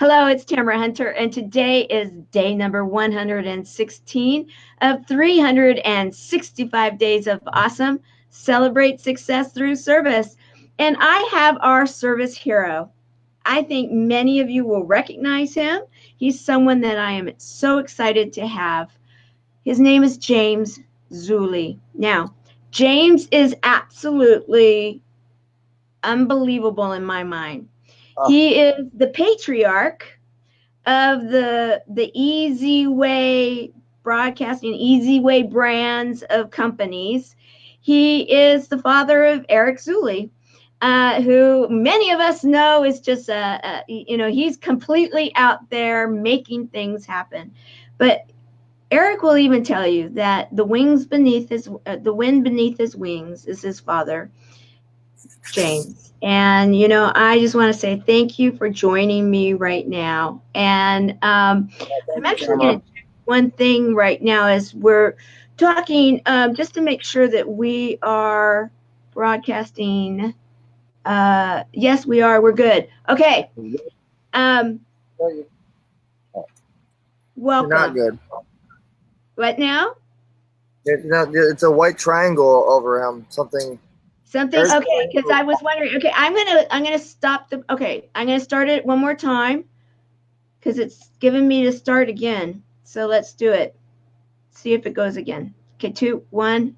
Hello, it's Tamara Hunter, and today is day number 116 of 365 days of awesome. Celebrate success through service. And I have our service hero. I think many of you will recognize him. He's someone that I am so excited to have. His name is James Zuley. Now, James is absolutely unbelievable in my mind. He is the patriarch of the Easy Way Broadcasting, Easy Way brands of companies. He is the father of Eric Zuley, who many of us know is just he's completely out there making things happen. But Eric will even tell you that the wind beneath his wings is his father, James. And, I just want to say thank you for joining me right now. And I'm actually going to check one thing right now as we're talking, just to make sure that we are broadcasting. Yes, we are. We're good. Okay. Welcome. You're not good. What now? It's a white triangle over something. Okay, because I was wondering. Okay, I'm gonna stop I'm gonna start it one more time because it's giving me to start again. So let's do it. See if it goes again. Okay, 2, 1.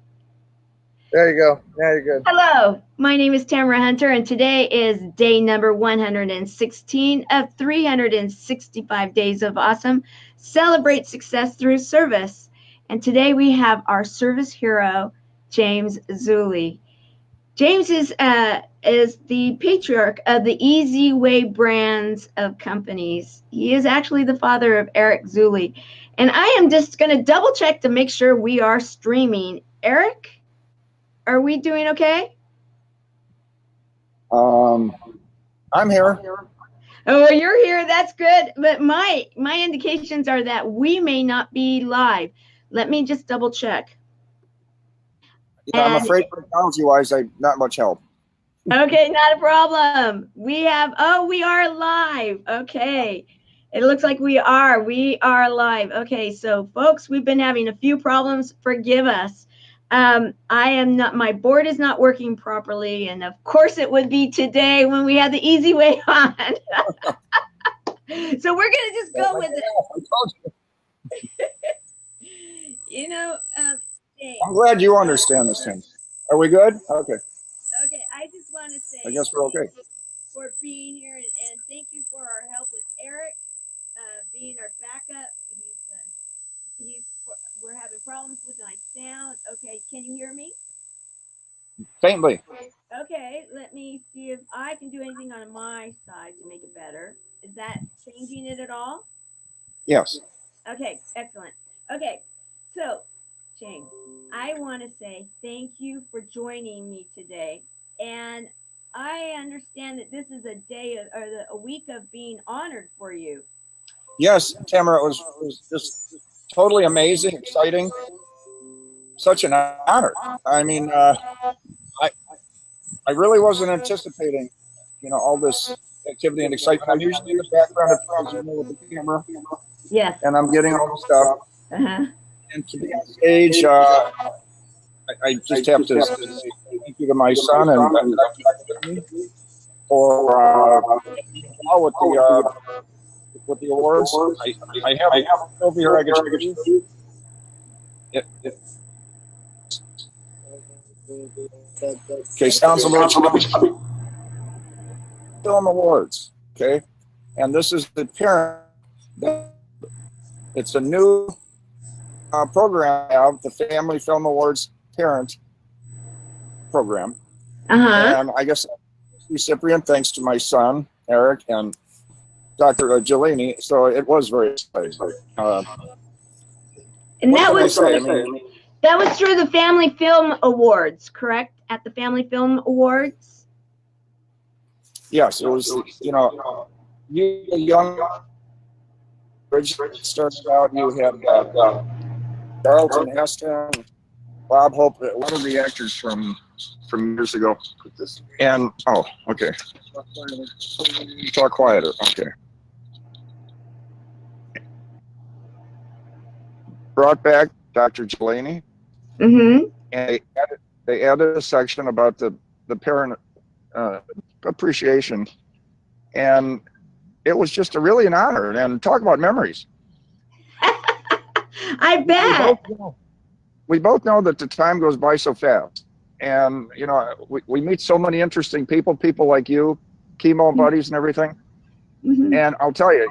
There you go. Now you're good. Hello, my name is Tamara Hunter, and today is day number 116 of 365 days of awesome. Celebrate success through service. And today we have our service hero, James Zuley. James is the patriarch of the Easy Way brands of companies. He is actually the father of Eric Zuley. And I am just going to double check to make sure we are streaming. Eric, are we doing okay? I'm here. Oh, you're here. That's good. But my indications are that we may not be live. Let me just double check. Yeah, I'm afraid technology-wise, not much help. Okay, not a problem. We are live. Okay. It looks like we are live. Okay, so folks, we've been having a few problems. Forgive us. My board is not working properly. And of course it would be today when we had the Easy Way on. So we're going to just go with it. I told you. I'm glad you understand this, Tim. Are we good? Okay. Okay, I just want to say I guess we're okay. For being here, and thank you for our help with Eric being our backup. We're having problems with my sound. Okay, can you hear me? Faintly. Okay, let me see if I can do anything on my side to make it better. Is that changing it at all? Yes. Okay, excellent. Okay, so James, I want to say thank you for joining me today. And I understand that this is a week of being honored for you. Yes, Tamara, it was just totally amazing, exciting, such an honor. I mean, I really wasn't anticipating, all this activity and excitement. I'm usually in the background with the camera. Yes. And I'm getting all the stuff. Uh-huh. And to be on stage, I just have to say thank you to my son and for with the awards. I have a trophy here. I can show you. Okay, sounds a little film awards. Okay, and this is the parent. It's a new program of the Family Film Awards parent program. And I guess recipient thanks to my son Eric and Dr. Jelini. So it was very exciting. And that was through the Family Film Awards, correct? At the Family Film Awards. Yes, it was. You young. Started out. You had Charlton Heston, Bob Hope, one of the actors from years ago. And okay, talk quieter. Okay. brought back Dr. Zuley, Mm-hmm. and they added a section about the parent appreciation, and it was just really an honor. And talk about memories. I bet. We both know that the time goes by so fast, and you know we meet so many interesting people like you, Chemo buddies and everything. Mm-hmm. And I'll tell you,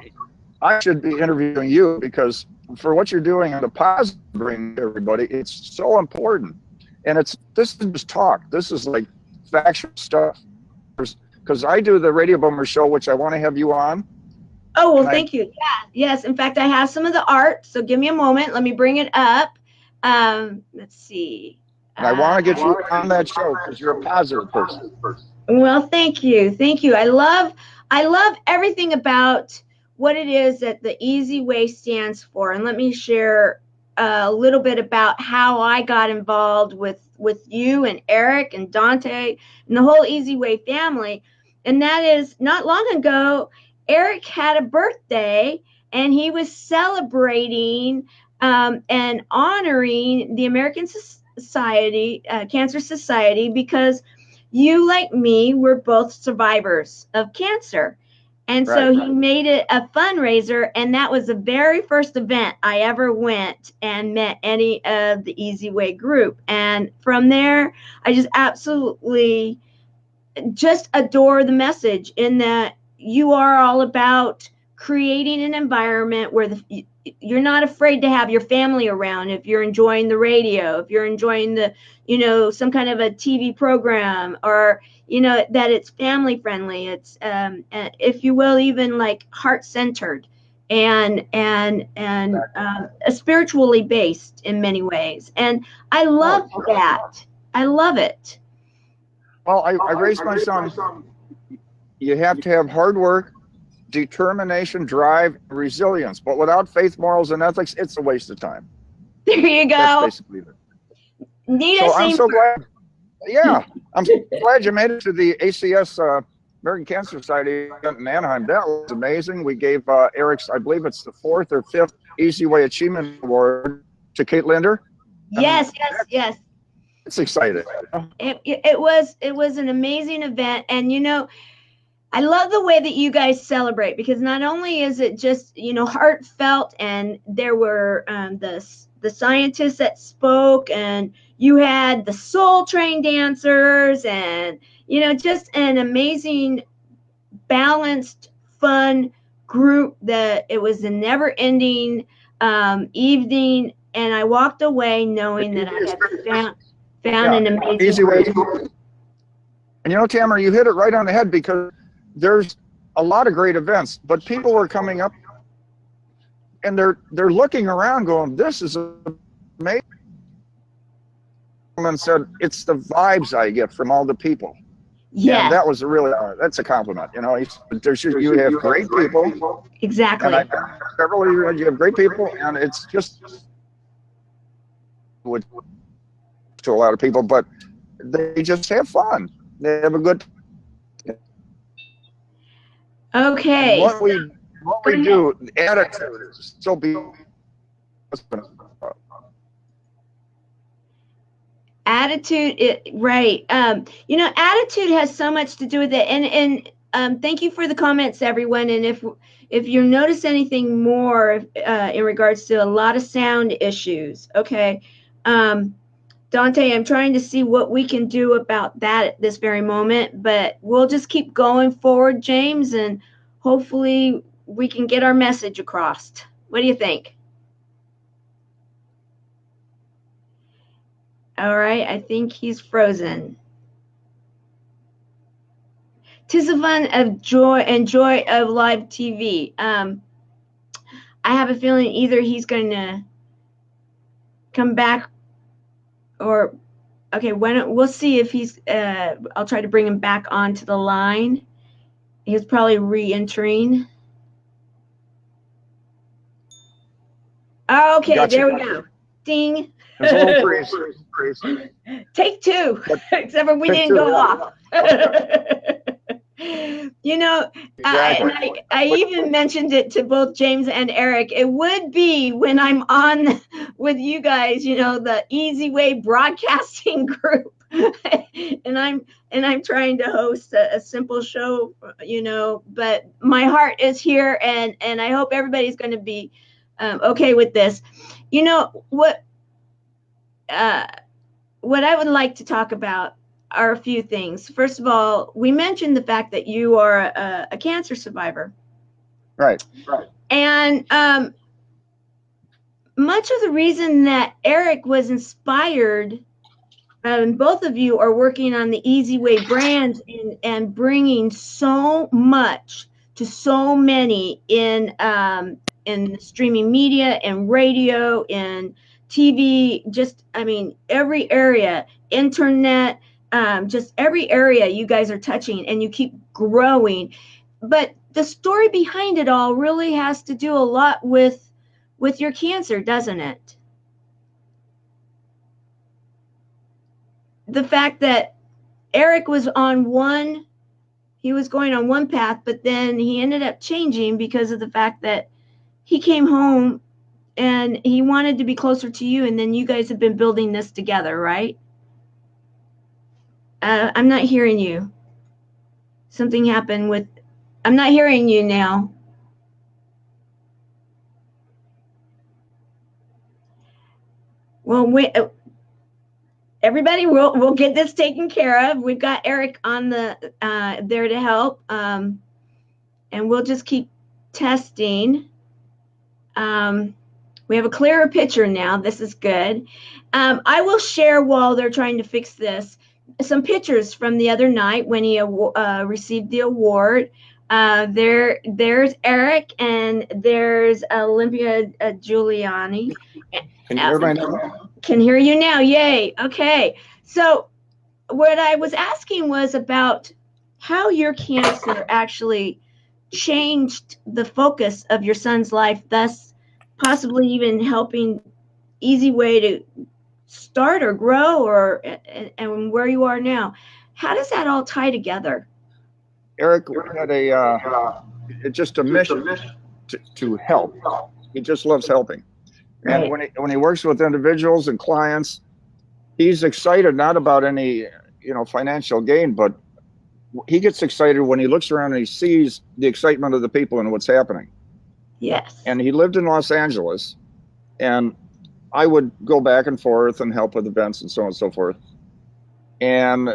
I should be interviewing you because for what you're doing and the positive bring to everybody, it's so important. And this is just talk. This is like factual stuff. Because I do the Radio Boomer show, which I want to have you on. Oh, well, thank you. Yeah, yes. In fact, I have some of the art. So give me a moment. Let me bring it up. Let's see. And I want to get you on that show because you're a positive person. Well, thank you. Thank you. I love everything about what it is that the Easy Way stands for. And let me share a little bit about how I got involved with you and Eric and Dante and the whole Easy Way family. And that is, not long ago, Eric had a birthday and he was celebrating and honoring the American Society, Cancer Society, because you, like me, were both survivors of cancer. And so he made it a fundraiser, and that was the very first event I ever went and met any of the Easy Way group. And from there, I just absolutely just adore the message in that you are all about creating an environment where you're not afraid to have your family around. If you're enjoying the radio, if you're enjoying the, some kind of a TV program, or, that it's family friendly, it's, if you will, even like heart centered and spiritually based in many ways. And I love that. I love it. Well, I raised my son. You have to have hard work, determination, drive, resilience. But without faith, morals, and ethics, it's a waste of time. There you go. That's basically it. So I'm so glad. Yeah, I'm so glad you made it to the ACS American Cancer Society in Anaheim. That was amazing. We gave Eric's, I believe it's the 4th or 5th Easy Way Achievement Award to Kate Linder. Yes. It's exciting. It was an amazing event, and I love the way that you guys celebrate, because not only is it just heartfelt, and there were the scientists that spoke, and you had the Soul Train dancers, and just an amazing, balanced, fun group. That it was a never-ending evening, and I walked away knowing that I had found an amazing Easy Way. And Tamara, you hit it right on the head, because there's a lot of great events, but people were coming up and they're looking around going, this is amazing. And said, it's the vibes I get from all the people. Yeah. And that was that's a compliment. You have great people. Exactly. And several of you have great people, and it's just to a lot of people, but they just have fun. They have a good. Okay. And what we do, the attitude is so beautiful. Attitude, right. Attitude has so much to do with it. And thank you for the comments, everyone. And if you notice anything more in regards to a lot of sound issues, okay. Dante, I'm trying to see what we can do about that at this very moment, but we'll just keep going forward, James, and hopefully we can get our message across. What do you think? All right, I think he's frozen. 'Tis the fun of joy of live TV. I have a feeling either he's going to come back, or okay, we'll see if he's I'll try to bring him back onto the line. He's probably re-entering. Okay, gotcha. There we go. Ding. It's a little crazy. Take two. Except for we didn't go off. You know, Exactly. I even mentioned it to both James and Eric. It would be when I'm on with you guys, you know, the Easy Way Broadcasting group, and I'm trying to host a simple show, you know. But my heart is here, and I hope everybody's going to be okay with this. You know what I would like to talk about are a few things. First of all, we mentioned the fact that you are a cancer survivor. Right. And much of the reason that Eric was inspired, both of you are working on the Easy Way brand and bringing so much to so many in streaming media and radio and TV, just, I mean, every area, internet, just every area you guys are touching, and you keep growing. But the story behind it all really has to do a lot with your cancer, doesn't it? The fact that Eric was he was going on one path, but then he ended up changing because of the fact that he came home and he wanted to be closer to you, and then you guys have been building this together, right? I'm not hearing you. Something happened with, I'm not hearing you now. Well, wait, everybody, we'll get this taken care of. We've got Eric on the there to help, and we'll just keep testing. We have a clearer picture now. This is good. I will share, while they're trying to fix this, some pictures from the other night when he received the award. There's Eric, and there's Olympia Giuliani. Can you hear me now? Can hear you now. Yay. Okay. So what I was asking was about how your cancer actually changed the focus of your son's life, thus possibly even helping Easy Way to start or grow, and where you are now. How does that all tie together? Eric had just a mission to help. He just loves helping. And when he works with individuals and clients, he's excited not about any, financial gain, but he gets excited when he looks around and he sees the excitement of the people and what's happening. Yes. And he lived in Los Angeles, and I would go back and forth and help with events and so on and so forth. And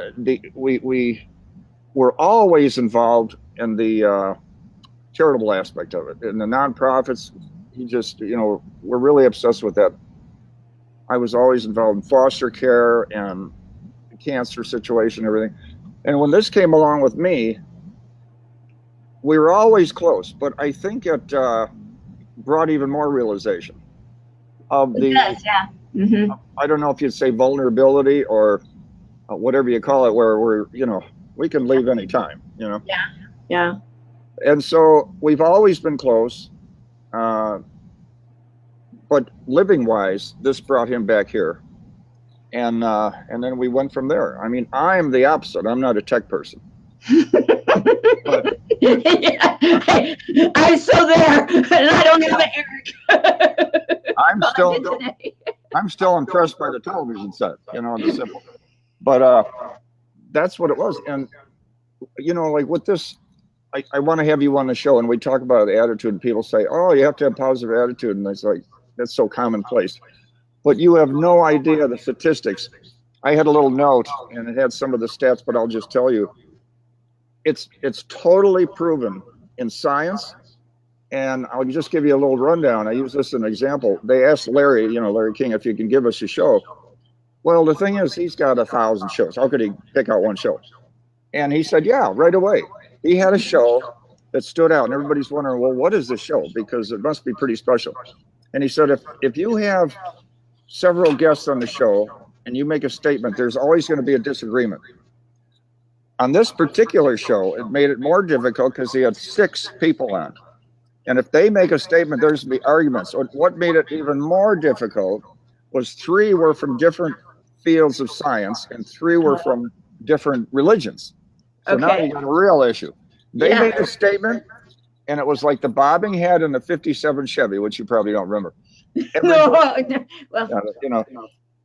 we were always involved in the charitable aspect of it, in the nonprofits. He just, we're really obsessed with that. I was always involved in foster care and the cancer situation, everything. And when this came along with me, we were always close, but I think it brought even more realization of the, yeah. Mm-hmm. I don't know if you'd say vulnerability or whatever you call it, where we're, we can leave any time, Yeah. And so we've always been close. But living wise, this brought him back here. And then we went from there. I mean, I'm the opposite. I'm not a tech person. But, yeah. I'm still there, and I don't have an Eric. I'm still impressed by the television set, and the simple. But that's what it was. And like with this, I want to have you on the show, and we talk about the attitude, and people say, "Oh, you have to have positive attitude," and it's like, that's so commonplace. But you have no idea the statistics. I had a little note, and it had some of the stats, but I'll just tell you, it's totally proven in science. And I'll just give you a little rundown. I use this as an example. They asked Larry, Larry King, if you can give us a show. Well, the thing is, he's got 1,000 shows. How could he pick out one show? And he said, yeah, right away. He had a show that stood out, and everybody's wondering, well, what is this show? Because it must be pretty special. And he said, if you have several guests on the show and you make a statement, there's always going to be a disagreement. On this particular show, it made it more difficult because he had 6 people on. And if they make a statement, there's going to be arguments. So what made it even more difficult was 3 were from different fields of science and 3 were from different religions. So now you got a real issue. They made a statement, and it was like the bobbing head in the '57 Chevy, which you probably don't remember.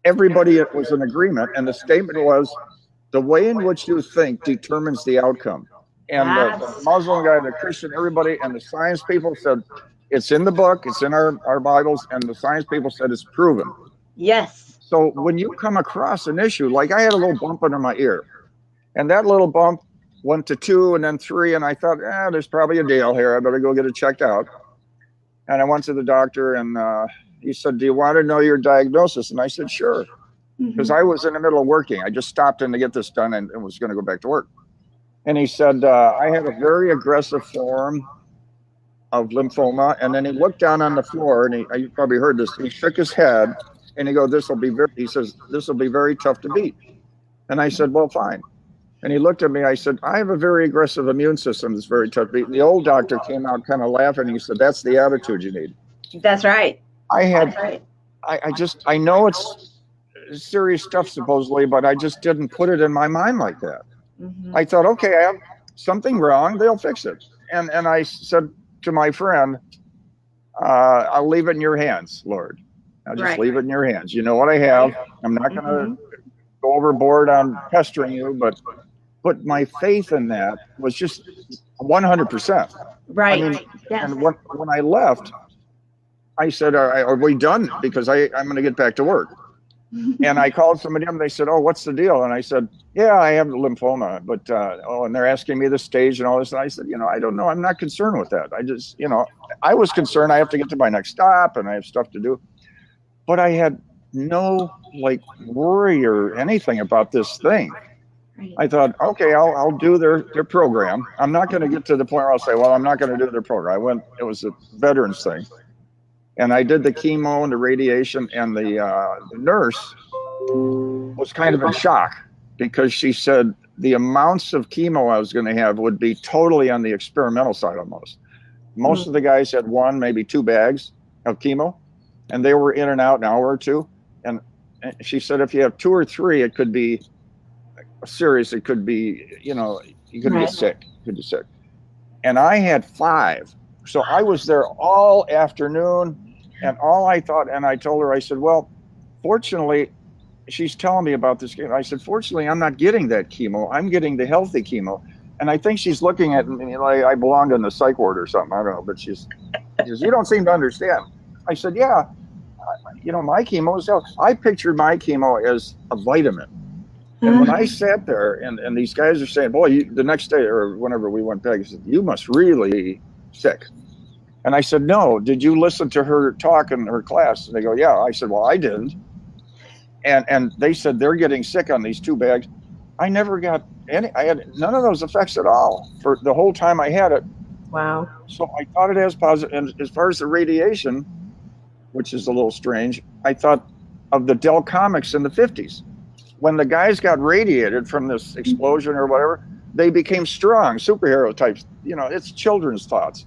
Everybody was in agreement, and the statement was, the way in which you think determines the outcome. And the Muslim guy, the Christian, everybody, and the science people said, it's in the book, it's in our Bibles, and the science people said it's proven. Yes. So when you come across an issue, like I had a little bump under my ear, and that little bump went to 2 and then 3, and I thought, there's probably a deal here. I better go get it checked out. And I went to the doctor, and he said, do you want to know your diagnosis? And I said, sure, because I was in the middle of working. I just stopped in to get this done and was going to go back to work. And he said, I had a very aggressive form of lymphoma. And then he looked down on the floor, and you probably heard this. He shook his head, and he goes, this will be very tough to beat. And I said, well, fine. And he looked at me. I said, I have a very aggressive immune system that's very tough to beat. And the old doctor came out kind of laughing. He said, that's the attitude you need. That's right. I know it's serious stuff supposedly, but I just didn't put it in my mind like that. I thought, okay, I have something wrong, they'll fix it. And I said to my friend, I'll leave it in your hands, Lord. I'll just leave it in your hands. You know what I have. I'm not going to go overboard on pestering you, but my faith in that was just 100%. Right. I mean, and when I left, I said, are we done? Because I'm going to get back to work. And I called somebody up, and they said, oh, what's the deal? And I said, yeah, I have lymphoma, but, and they're asking me the stage and all this. And I said, I don't know. I'm not concerned with that. I just, I was concerned I have to get to my next stop and I have stuff to do. But I had no worry or anything about this thing. I thought, okay, I'll do their program. I'm not going to get to the point where I'll say, well, I'm not going to do their program. It was a veterans thing. And I did the chemo and the radiation, and the nurse was kind of in shock because she said the amounts of chemo I was going to have would be totally on the experimental side almost. Most of the guys had 1, maybe 2 bags of chemo, and they were in and out an hour or 2. And she said if you have 2 or 3, it could be serious. It could be, you could get sick. And I had 5. So I was there all afternoon, and all I thought, and I told her, I said, well, fortunately, she's telling me about this chemo. I said, fortunately, I'm not getting that chemo. I'm getting the healthy chemo. And I think she's looking at me like I belonged in the psych ward or something. I don't know, but she says, you don't seem to understand. I said, yeah, my chemo is healthy. I pictured my chemo as a vitamin. And when I sat there, and these guys are saying, boy, the next day or whenever we went back, he said, you must really be sick. And I said, no, did you listen to her talk in her class? And they go, yeah. I said, well, I didn't. And they said they're getting sick on these 2 bags. I never got I had none of those effects at all for the whole time I had it. Wow. So I thought it as positive. And as far as the radiation, which is a little strange, I thought of the Dell comics in the 50s. When the guys got radiated from this explosion or whatever, they became strong superhero types. It's children's thoughts.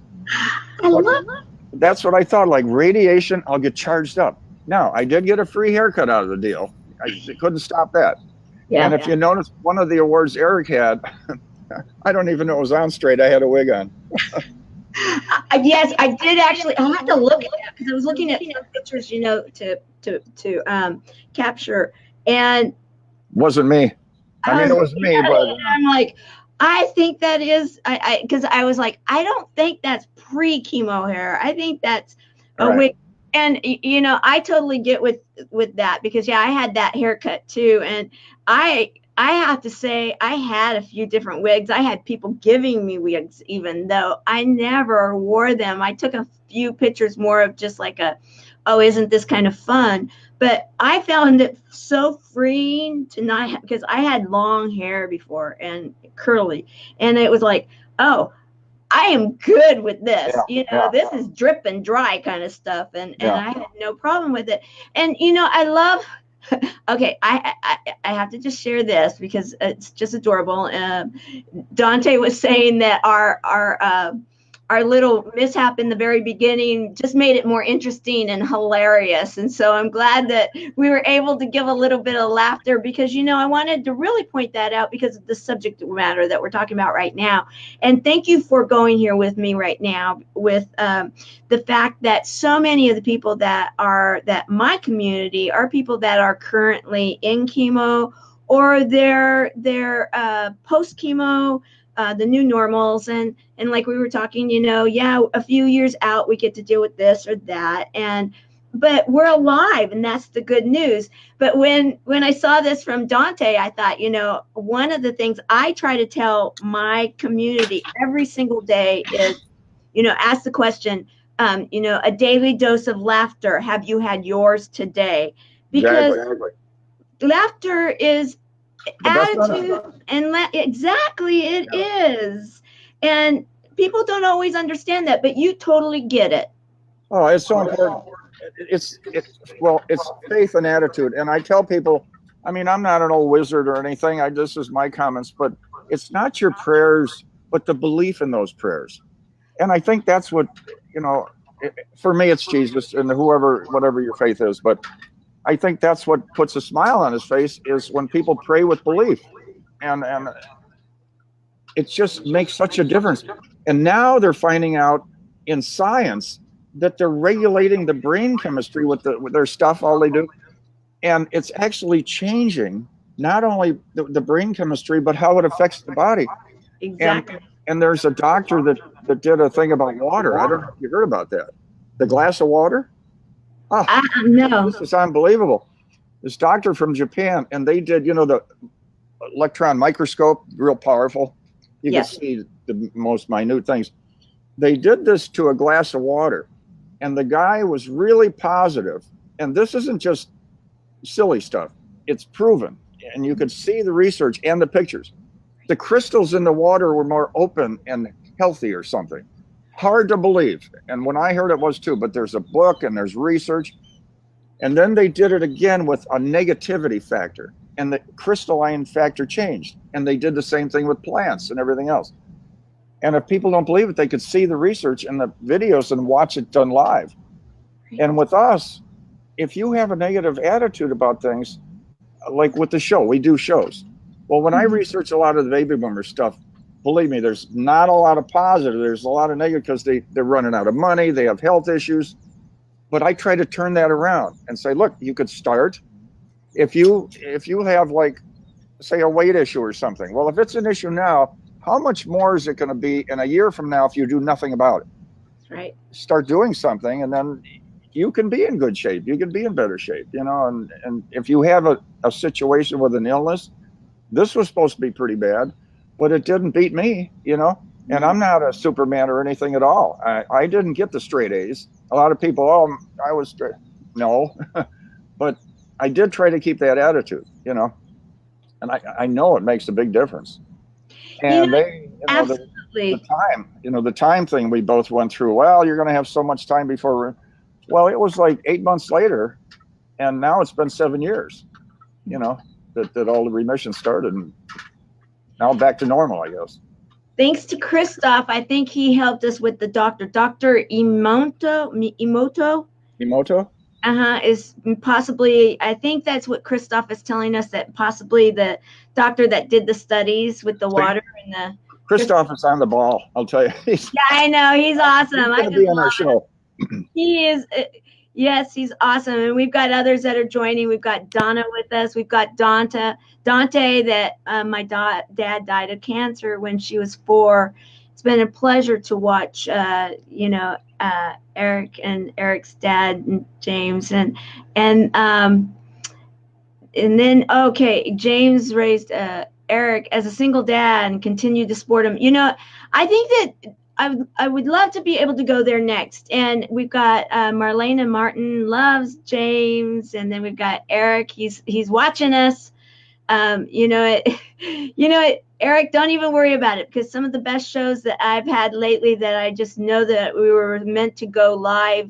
I love it. That's what I thought, like radiation, I'll get charged up. Now, I did get a free haircut out of the deal. I couldn't stop that. Yeah. And if you notice, one of the awards Eric had, I don't even know it was on straight. I had a wig on. Yes, I did actually. I'll have to look at that because I was looking at some pictures, to capture. And wasn't me. I mean, it was me, but I'm like, I think that is, because I was like, I don't think that's pre-chemo hair. I think that's a wig. And, I totally get with that because, I had that haircut too. And I have to say, I had a few different wigs. I had people giving me wigs, even though I never wore them. I took a few pictures more of just like isn't this kind of fun? But I found it so freeing to not have, because I had long hair before and curly. And it was like, oh, I am good with this. This is drip and dry kind of stuff. And I had no problem with it. And, I love, okay, I have to just share this because it's just adorable. Dante was saying that our our little mishap in the very beginning just made it more interesting and hilarious. And so I'm glad that we were able to give a little bit of laughter, because, you know, I wanted to really point that out because of the subject matter that we're talking about right now. And thank you for going here with me right now with the fact that so many of the people that my community are people that are currently in chemo, or they're post chemo, the new normals, and like we were talking, you know, yeah, a few years out we get to deal with this or that, but we're alive, and that's the good news. But when I saw this from Dante, I thought, you know, one of the things I try to tell my community every single day is, you know, ask the question, you know, a daily dose of laughter. Have you had yours today? Because exactly. Laughter is attitude, and exactly, it is. And people don't always understand that, but you totally get it. Oh, it's so important. It's faith and attitude. And I tell people, I mean, I'm not an old wizard or anything. This is my comments, but it's not your prayers, but the belief in those prayers. And I think that's what, you know, for me, it's Jesus and whatever your faith is. But I think that's what puts a smile on his face, is when people pray with belief. And it just makes such a difference. And now they're finding out in science that they're regulating the brain chemistry with their stuff, all they do. And it's actually changing not only the brain chemistry, but how it affects the body. Exactly. And there's a doctor that did a thing about water. I don't know if you heard about that. The glass of water. Oh, no. This is unbelievable. This doctor from Japan, and they did, you know, the electron microscope, real powerful. You can see the most minute things. They did this to a glass of water, and the guy was really positive. And this isn't just silly stuff. It's proven. And you could see the research and the pictures. The crystals in the water were more open and healthy or something. Hard to believe. And when I heard, it was too, but there's a book and there's research. And then they did it again with a negativity factor, and the crystalline factor changed. And they did the same thing with plants and everything else. And if people don't believe it, they could see the research and the videos and watch it done live. And with us, if you have a negative attitude about things, like with the show, we do shows. Well, when I research a lot of the baby boomer stuff, believe me, there's not a lot of positive. There's a lot of negative because they're running out of money. They have health issues. But I try to turn that around and say, look, you could start. If you have, like, say, a weight issue or something. Well, if it's an issue now, how much more is it going to be in a year from now if you do nothing about it? That's right. Start doing something, and then you can be in good shape. You can be in better shape, you know. And if you have a situation with an illness, this was supposed to be pretty bad, but it didn't beat me, you know. And I'm not a Superman or anything at all. I didn't get the straight A's. A lot of people, I was straight. No, but I did try to keep that attitude, you know. And I know it makes a big difference. And absolutely. The time thing we both went through. Well, you're going to have so much time before. Well, it was like 8 months later, and now it's been 7 years, you know, that all the remission started, and now back to normal, I guess. Thanks to Christoph, I think he helped us with the Dr. Emoto. Is possibly, I think that's what Christoph is telling us, that possibly the doctor that did the studies with the water and the. Christoph is on the ball, I'll tell you. Yeah, I know, he's awesome. He's going to be on our show. He is. Yes, he's awesome. And we've got others that are joining. We've got Donna with us. We've got Dante that my dad died of cancer when she was 4. It's been a pleasure to watch, Eric and Eric's dad, and James. And then, okay, James raised Eric as a single dad and continued to support him. You know, I think that I would love to be able to go there next. And we've got Marlena Martin loves James, and then we've got Eric. He's watching us. Eric, don't even worry about it, because some of the best shows that I've had lately that I just know that we were meant to go live.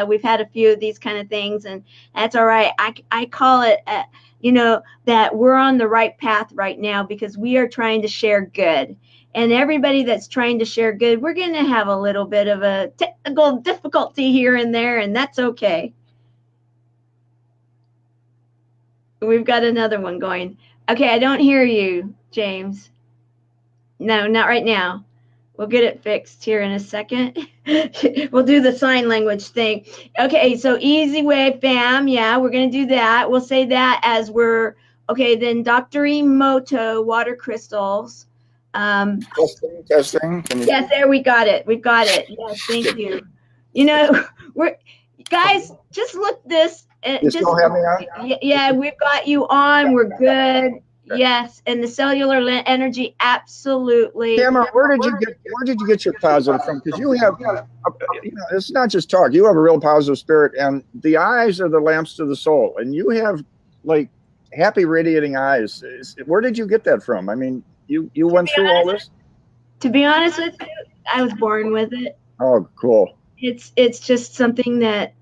We've had a few of these kind of things, and that's all right. I call it, that we're on the right path right now, because we are trying to share good. And everybody that's trying to share good, we're going to have a little bit of a technical difficulty here and there, and that's okay. We've got another one going. Okay, I don't hear you, James. No, not right now. We'll get it fixed here in a second. We'll do the sign language thing. Okay, so easy way, fam. Yeah, we're going to do that. We'll say that as we're, okay, then Dr. Emoto, water crystals. Testing. Yes, there, we got it. We've got it. Yes, thank you. You know, guys, just look this. You still have me on? Yeah, we've got you on. We're good. Yes, and the cellular energy, absolutely. Tamara, where did you get your positive from? Because you have, it's not just talk. You have a real positive spirit, and the eyes are the lamps to the soul, and you have like happy, radiating eyes. Where did you get that from? I mean, you went through all this. To be honest with you, I was born with it. Oh, cool. It's just something that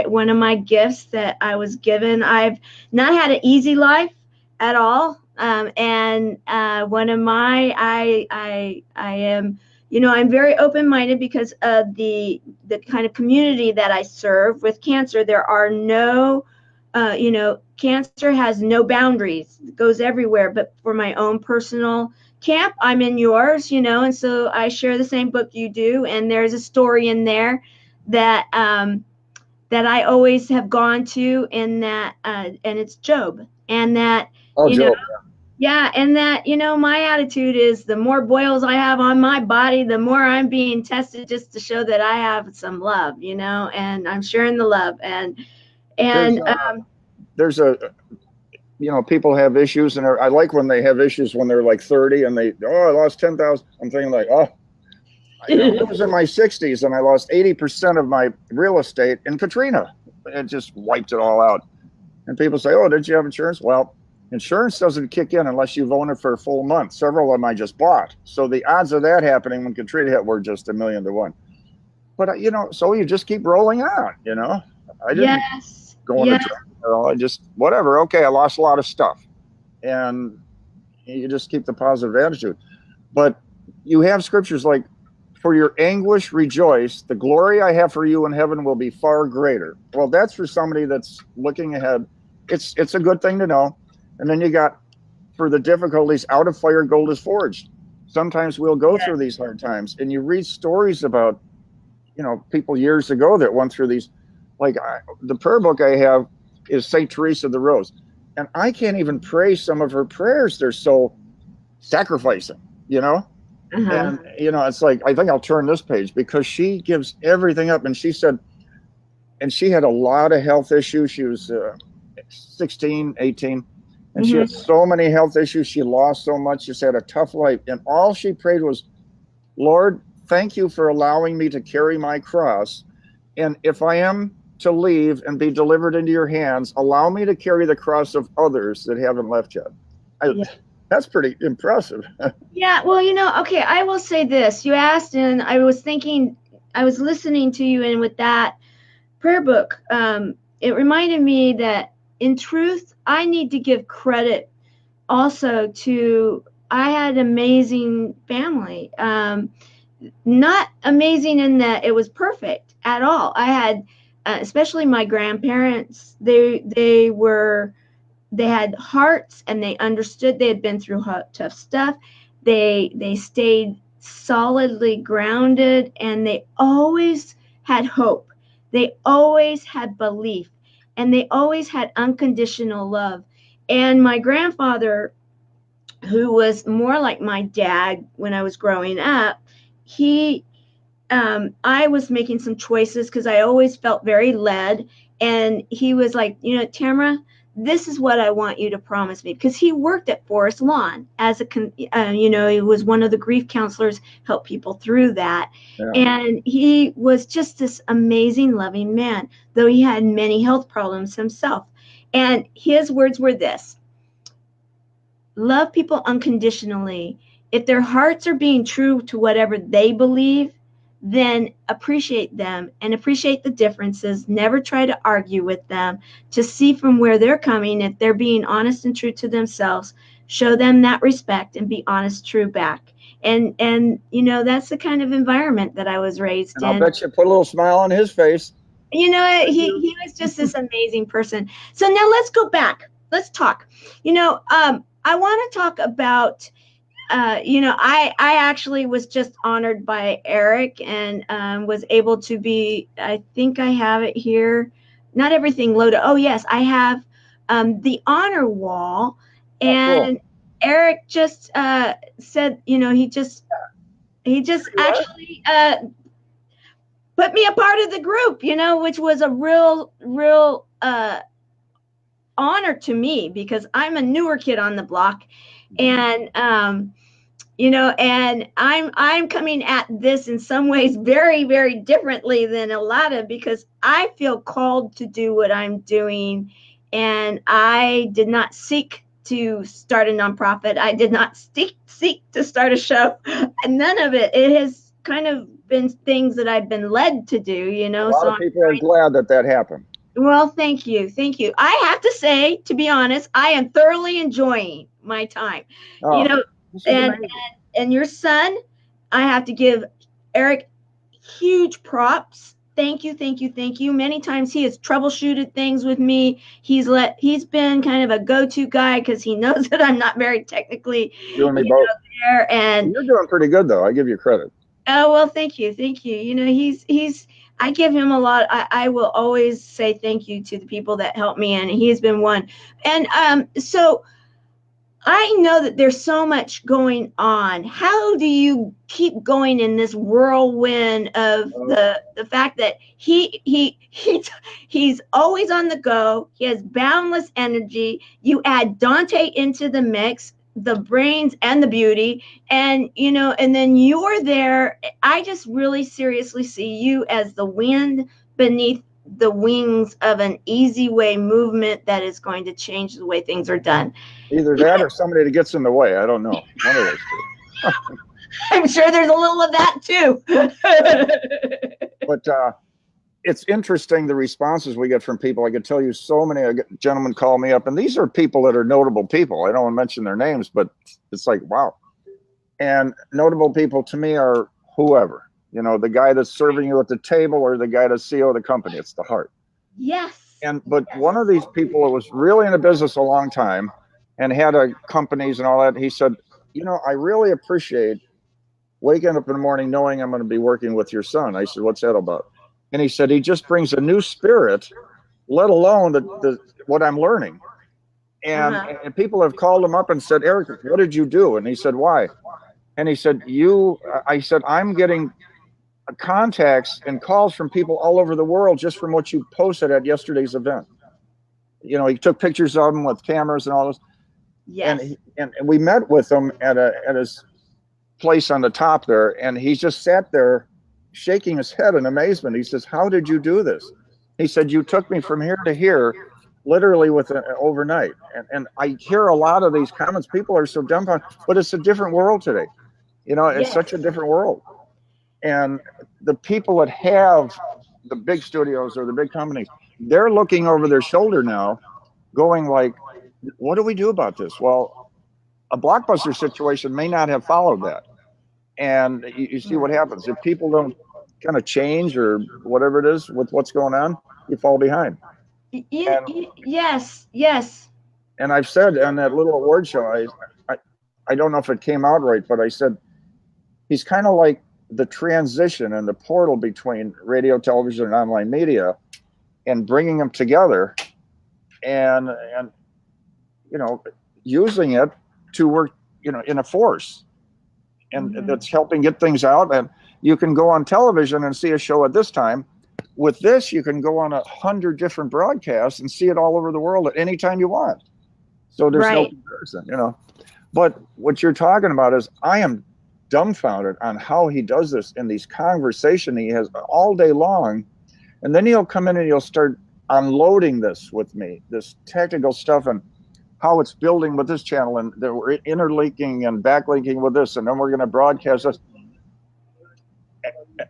one of my gifts that I was given. I've not had an easy life at all. And one of my, I am, I'm very open-minded because of the kind of community that I serve with cancer. There are no, cancer has no boundaries. It goes everywhere. But for my own personal camp, I'm in yours, and so I share the same book you do. And there's a story in there that that I always have gone to, and that and it's Job, and that Job. Yeah, and that, my attitude is the more boils I have on my body, the more I'm being tested, just to show that I have some love, and I'm sharing the love. And there's people have issues, and I like when they have issues when they're like 30 and I lost 10,000. I'm thinking like, I was in my 60s and I lost 80% of my real estate in Katrina. It just wiped it all out. And people say, did you have insurance? Well, insurance doesn't kick in unless you've owned it for a full month. Several of them I just bought. So the odds of that happening when Katrina hit were just 1,000,000 to 1. But, so you just keep rolling on, I didn't go on a trip. I just, whatever. Okay, I lost a lot of stuff. And you just keep the positive attitude. But you have scriptures like, for your anguish, rejoice. The glory I have for you in heaven will be far greater. Well, that's for somebody that's looking ahead. It's a good thing to know. And then you got, for the difficulties, out of fire, gold is forged. Sometimes we'll go through these hard times, and you read stories about, people years ago that went through these. Like the prayer book I have is St. Teresa of the Rose, and I can't even pray some of her prayers. They're so sacrificing, And, it's like, I think I'll turn this page because she gives everything up. And she said, and she had a lot of health issues. She was 16, 18. And she had so many health issues. She lost so much. She had a tough life. And all she prayed was, Lord, thank you for allowing me to carry my cross. And if I am to leave and be delivered into your hands, allow me to carry the cross of others that haven't left yet. That's pretty impressive. Yeah, well, okay, I will say this. You asked, and I was thinking, I was listening to you, and with that prayer book, it reminded me that in truth, I need to give credit also to, I had an amazing family. Not amazing in that it was perfect at all. I had, especially my grandparents, they had hearts, and they understood. They had been through tough stuff. They stayed solidly grounded, and they always had hope. They always had belief, and they always had unconditional love. And my grandfather, who was more like my dad when I was growing up, I was making some choices because I always felt very led. And he was like, Tamara, this is what I want you to promise me. Because he worked at Forest Lawn as he was one of the grief counselors, helped people through that. Yeah. And he was just this amazing, loving man, though he had many health problems himself. And his words were this: love people unconditionally. If their hearts are being true to whatever they believe, then appreciate them and appreciate the differences. Never try to argue with them. To see from where they're coming. If they're being honest and true to themselves, show them that respect and be honest, true back. and you know, that's the kind of environment that I was raised and in. I'll bet you put a little smile on his face. You know, he was just this amazing person. So now let's go back. Let's talk. You know, I want to talk about, you know, I actually was just honored by Eric and was able to be, I think I have it here. Not everything loaded. Oh, yes, I have the honor wall. And cool. Eric just said, you know, he just actually put me a part of the group, you know, which was a real honor to me because I'm a newer kid on the block. And you know, and I'm coming at this in some ways very, very differently than a lot of, because I feel called to do what I'm doing. And I did not seek to start a nonprofit. I did not seek to start a show. And none of it. It has kind of been things that I've been led to do, you know. A lot of people are glad that happened. Well, thank you. Thank you. I have to say, to be honest, I am thoroughly enjoying my time. You know, and your son, I have to give Eric huge props. Thank you, thank you, thank you. Many times he has troubleshooted things with me. He's been kind of a go-to guy because he knows that I'm not very technically there. And you're doing pretty good though. I give you credit. Oh, well, thank you. Thank you. You know, I give him a lot. I will always say thank you to the people that help me, and he's been one. And so I know that there's so much going on. How do you keep going in this whirlwind of the fact that he's always on the go? He has boundless energy. You add Dante into the mix, the brains and the beauty, and you know, and then you're there. I just really seriously see you as the wind beneath the wings of an easy way movement that is going to change the way things are done. Either that or somebody that gets in the way. I don't know. One of those two. I'm sure there's a little of that too. But it's interesting, the responses we get from people. I could tell you so many gentlemen call me up, and these are people that are notable people. I don't want to mention their names, but it's like, wow. And notable people to me are whoever, you know, the guy that's serving you at the table or the guy that's CEO of the company. It's the heart. Yes. But one of these people that was really in the business a long time and had companies and all that, he said, you know, I really appreciate waking up in the morning knowing I'm going to be working with your son. I said, what's that about? And he said, he just brings a new spirit, let alone what I'm learning. And people have called him up and said, Eric, what did you do? And he said, why? And he said, I said, I'm getting contacts and calls from people all over the world just from what you posted at yesterday's event. You know, he took pictures of them with cameras and all this. Yes. And we met with him at his place on the top there, and he just sat there shaking his head in amazement. He says, how did you do this? He said, you took me from here to here literally overnight. And I hear a lot of these comments. People are so dumbfounded, but it's a different world today. You know, it's such a different world. And the people that have the big studios or the big companies, they're looking over their shoulder now going like, what do we do about this? Well, a Blockbuster situation may not have followed that. And you see what happens. If people don't kind of change or whatever it is with what's going on, you fall behind. Yes. And I've said on that little award show, I don't know if it came out right, but I said, he's kind of like the transition and the portal between radio, television, and online media, and bringing them together and you know, using it to work, you know, in a force. And that's helping get things out. And you can go on television and see a show at this time. With this, you can go on 100 different broadcasts and see it all over the world at any time you want. So there's no comparison, you know. But what you're talking about is, I am dumbfounded on how he does this in these conversations he has all day long. And then he'll come in and he'll start unloading this with me, this technical stuff, and how it's building with this channel, and we're interlinking and backlinking with this, and then we're going to broadcast this.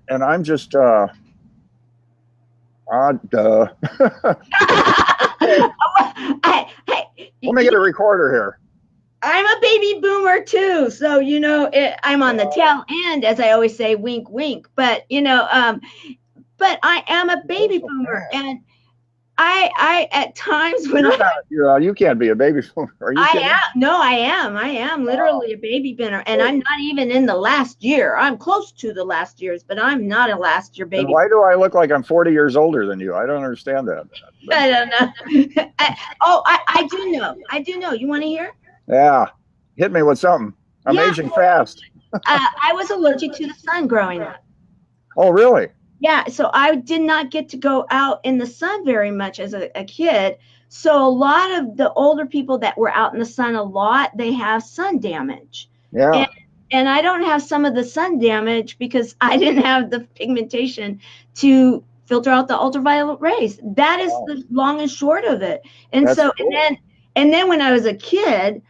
And I'm just, duh. Hey, Let me get a recorder here. I'm a baby boomer too, so I'm on the tail end, as I always say, wink, wink. But but I am a baby boomer, and I at times when you can't be a baby boomer. Are you kidding? I am literally a baby boomer, and I'm not even in the last year. I'm close to the last years, but I'm not a last year baby. And why do I look like I'm 40 years older than you? I don't understand that. I don't know. I do know. I do know. You want to hear? Yeah, hit me with something. I'm aging fast. I was allergic to the sun growing up. Oh, really? Yeah, so I did not get to go out in the sun very much as a kid. So a lot of the older people that were out in the sun a lot, they have sun damage. Yeah. And I don't have some of the sun damage because I didn't have the pigmentation to filter out the ultraviolet rays. That is the long and short of it. And that's so cool. and then when I was a kid,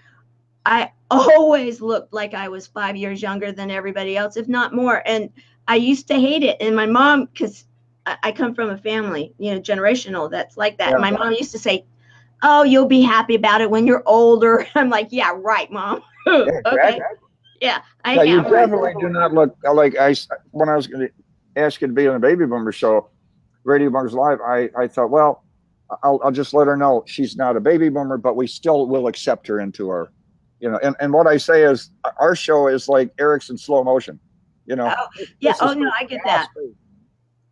I always looked like I was 5 years younger than everybody else, if not more. And I used to hate it. And my mom, because I come from a family, generational, that's like that. Yeah. And my mom used to say, "Oh, you'll be happy about it when you're older." I'm like, "Yeah, right, Mom." Okay. Exactly. Yeah, you definitely do not look like when I was going to ask you to be on a Baby Boomer show, Radio Boomers Live, I thought, well, I'll just let her know she's not a baby boomer, but we still will accept her into our, and what I say is our show is like Eric's in slow motion, Oh, yeah. Oh, no, I get that.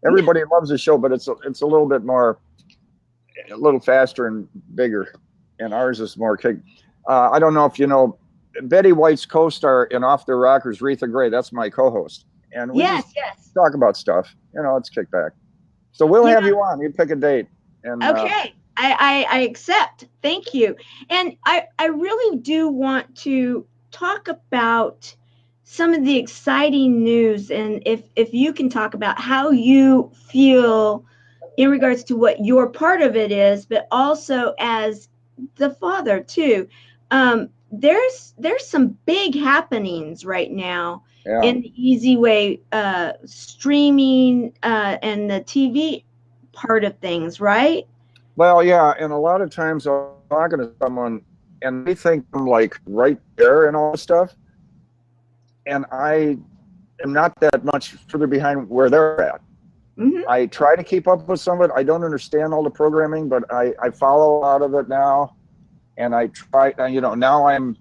Everybody loves the show, but it's a little bit more, a little faster and bigger, and ours is more kick. I don't know if you know Betty White's co-star in Off the Rockers, Retha Gray. That's my co-host, and we just talk about stuff. It's kickback. So we'll have you on. You pick a date. And, okay. I accept. Thank you. And I really do want to talk about some of the exciting news, and if you can talk about how you feel in regards to what your part of it is, but also as the father too. There's some big happenings right now in the Easy Way streaming and the TV part of things, right? Well, yeah, and a lot of times I'm talking to someone and they think I'm like right there and all this stuff, and I am not that much further behind where they're at. Mm-hmm. I try to keep up with some of it. I don't understand all the programming, but I follow a lot of it now, and I try. Now I'm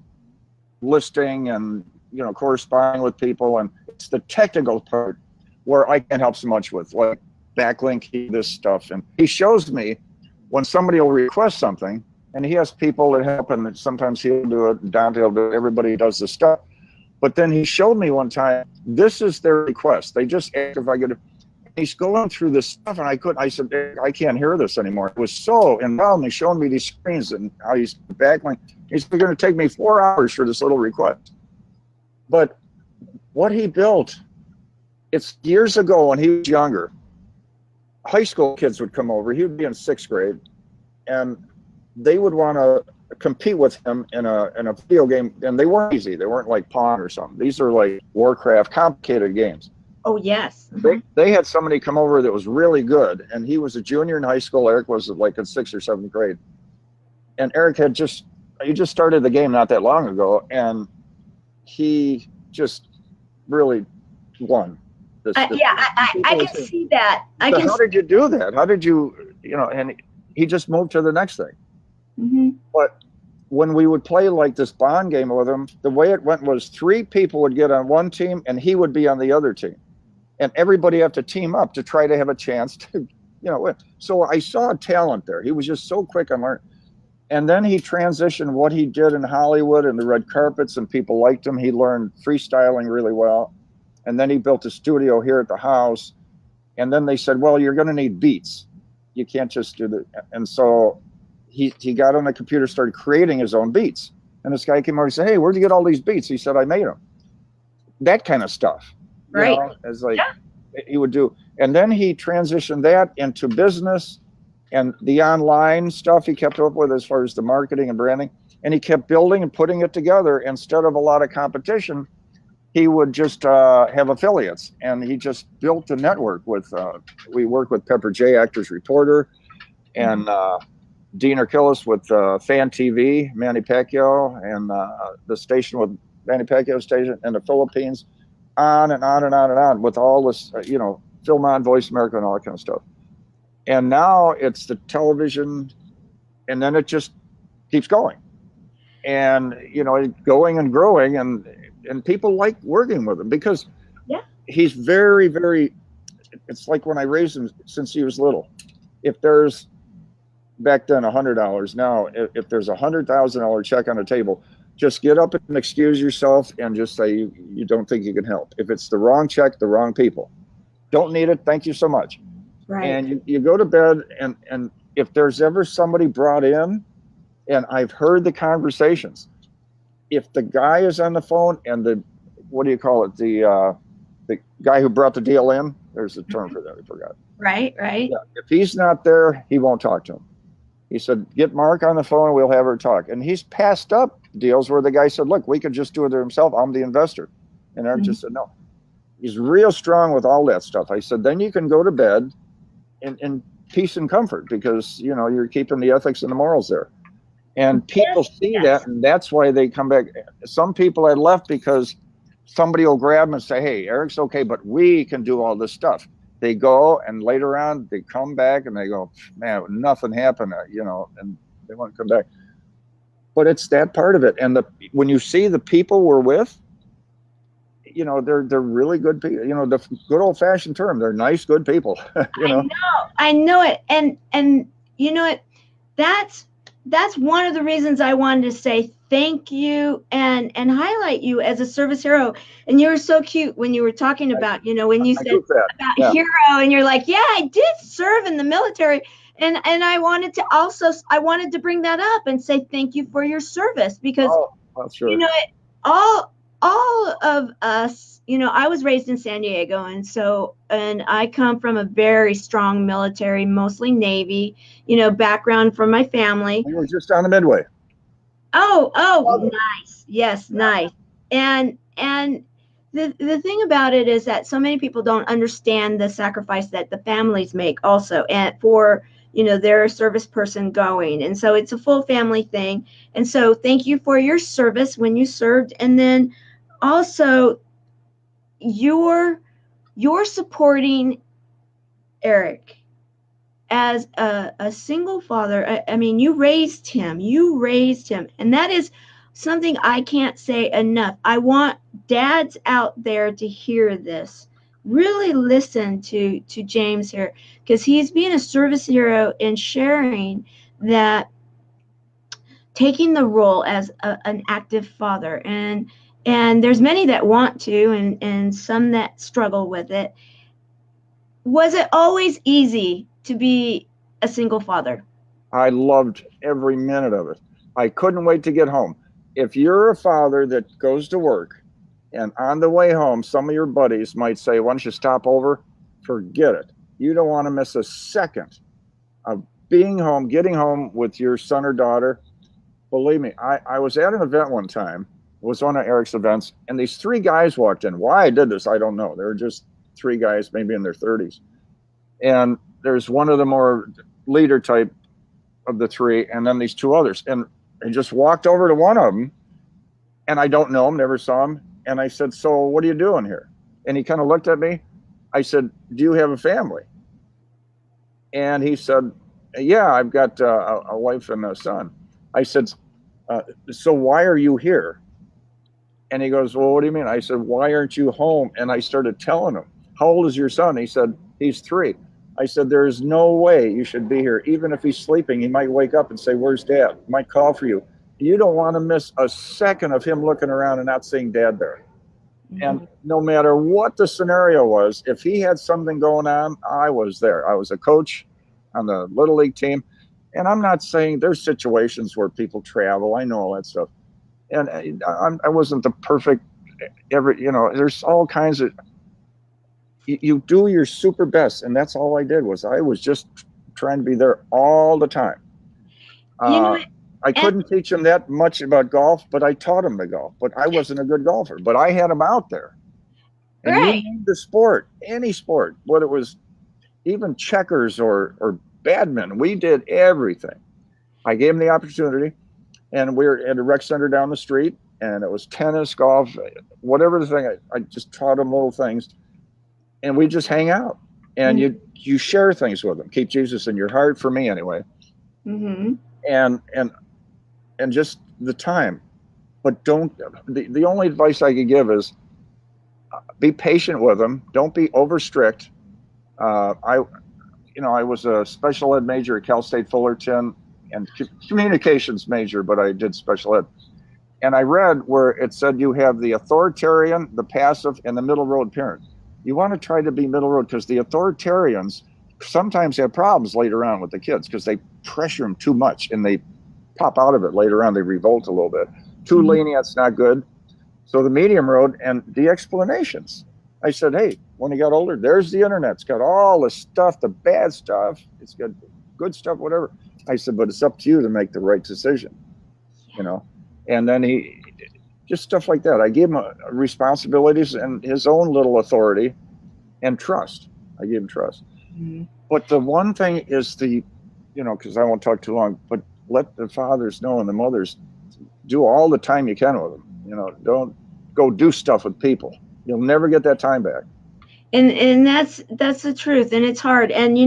listing and corresponding with people, and it's the technical part where I can't help so much with, like backlink this stuff. And he shows me when somebody will request something, and he has people that help, and sometimes he'll do it, Dante will do it, everybody does this stuff. But then he showed me one time, this is their request. They just asked if I could. He's going through this stuff, and I said, I can't hear this anymore. It was so involved. He's showing me these screens and how he's backlink. He's going to take me 4 hours for this little request. But what he built, it's years ago when he was younger. High school kids would come over. He would be in 6th grade, and they would want to compete with him in a video game. And they weren't easy. They weren't like Pong or something. These are like Warcraft, complicated games. Oh, yes. They had somebody come over that was really good, and he was a junior in high school. Eric was like in 6th or 7th grade. And Eric he just started the game not that long ago, and he just really won. I can see that. How did you do that? How did you, and he just moved to the next thing. Mm-hmm. But when we would play like this Bond game with him, the way it went was 3 people would get on one team, and he would be on the other team. And everybody have to team up to try to have a chance to, win. So I saw talent there. He was just so quick on learning. And then he transitioned what he did in Hollywood and the red carpets, and people liked him. He learned freestyling really well. And then he built a studio here at the house. And then they said, well, you're going to need beats. You can't just do that. And so he got on the computer, started creating his own beats. And this guy came over and said, hey, where'd you get all these beats? He said, I made them. That kind of stuff. Right. As like he would do. And then he transitioned that into business and the online stuff he kept up with as far as the marketing and branding. And he kept building and putting it together. Instead of a lot of competition, he would just have affiliates. And he just built a network with, we work with Pepper J, Actors Reporter. And Dean Archilles with Fan TV, Manny Pacquiao, and the station with Manny Pacquiao station in the Philippines, on and on and on and on with all this, Film On, Voice America, and all that kind of stuff. And now it's the television, and then it just keeps going. And, going and growing, and people like working with him because he's very, very, it's like when I raised him since he was little. If there's, back then, $100, now, if there's $100,000 check on the table, just get up and excuse yourself and just say you don't think you can help. If it's the wrong check, the wrong people. Don't need it. Thank you so much. Right. And you go to bed, and if there's ever somebody brought in, and I've heard the conversations, if the guy is on the phone and the guy who brought the deal in, there's a term for that, I forgot. Right. Yeah, if he's not there, he won't talk to him. He said, get Mark on the phone, we'll have her talk. And he's passed up deals where the guy said, look, we could just do it himself. I'm the investor. And Eric just said, no. He's real strong with all that stuff. I said, then you can go to bed in peace and comfort because, you're keeping the ethics and the morals there. And people see that, and that's why they come back. Some people had left because somebody will grab them and say, hey, Eric's okay, but we can do all this stuff. They go, and later on, they come back, and they go, man, nothing happened, and they want to come back. But it's that part of it. And when you see the people we're with, they're really good people. The good old-fashioned term, they're nice, good people. I know it. And you know what? That's one of the reasons I wanted to say thank you and highlight you as a service hero. And you were so cute when you were talking about, when you said about hero, and you're like, yeah, I did serve in the military. And I wanted to bring that up and say thank you for your service because, all of us, I was raised in San Diego, and I come from a very strong military, mostly Navy, background from my family. We were just on the Midway. Oh, nice. Yes, nice. And the thing about it is that so many people don't understand the sacrifice that the families make also, and for their service person going. And so it's a full family thing. And so thank you for your service when you served. And then also you're supporting Eric as a single father. I mean, you raised him. And that is something I can't say enough. I want dads out there to hear this. Really listen to James here, because he's being a service hero and sharing that, taking the role as an active father. And there's many that want to, and some that struggle with it. Was it always easy to be a single father? I loved every minute of it. I couldn't wait to get home. If you're a father that goes to work, and on the way home, some of your buddies might say, why don't you stop over? Forget it. You don't want to miss a second of being home, getting home with your son or daughter. Believe me, I was at an event one time. It was one of Eric's events, and these three guys walked in. Why I did this, I don't know. They were just three guys, maybe in their 30s. And there's one of the more leader type of the three, and then these two others. And I just walked over to one of them, and I don't know him, never saw him. And I said, so what are you doing here? And he kind of looked at me. I said, do you have a family? And he said, yeah, I've got a wife and a son. I said, so why are you here? And he goes, well, what do you mean? I said, why aren't you home? And I started telling him, how old is your son? He said, he's 3. I said, there's no way you should be here. Even if he's sleeping, he might wake up and say, where's dad? He might call for you. You don't want to miss a second of him looking around and not seeing dad there. Mm-hmm. And no matter what the scenario was, if he had something going on, I was there. I was a coach on the Little League team. And I'm not saying there's situations where people travel. I know all that stuff. And I wasn't the perfect, there's all kinds of, you do your super best. And that's all I did I was just trying to be there all the time. I couldn't teach him that much about golf, but I taught him the golf. But I wasn't a good golfer. But I had him out there. And right. You need the sport, any sport, whether it was even checkers or badminton, we did everything. I gave them the opportunity, and we were at a rec center down the street, and it was tennis, golf, whatever the thing. I just taught them little things, and we just hang out, and you share things with them. Keep Jesus in your heart, for me anyway. Mm-hmm. And just the time, but don't. The only advice I could give is be patient with them. Don't be over strict. I was a special ed major at Cal State Fullerton and communications major, but I did special ed. And I read where it said you have the authoritarian, the passive, and the middle road parent. You want to try to be middle road, because the authoritarians sometimes have problems later on with the kids because they pressure them too much and they pop out of it later on. They revolt a little bit. Too lenient's not good. So the medium road and the explanations. I said, hey, when he got older, there's the internet. It's got all the stuff, the bad stuff. It's got good stuff, whatever. I said, but it's up to you to make the right decision, And then he just stuff like that. I gave him responsibilities and his own little authority and trust. I gave him trust. Mm-hmm. But the one thing is because I won't talk too long, but let the fathers know and the mothers do all the time you can with them. Don't go do stuff with people. You'll never get that time back. And that's the truth, and it's hard. And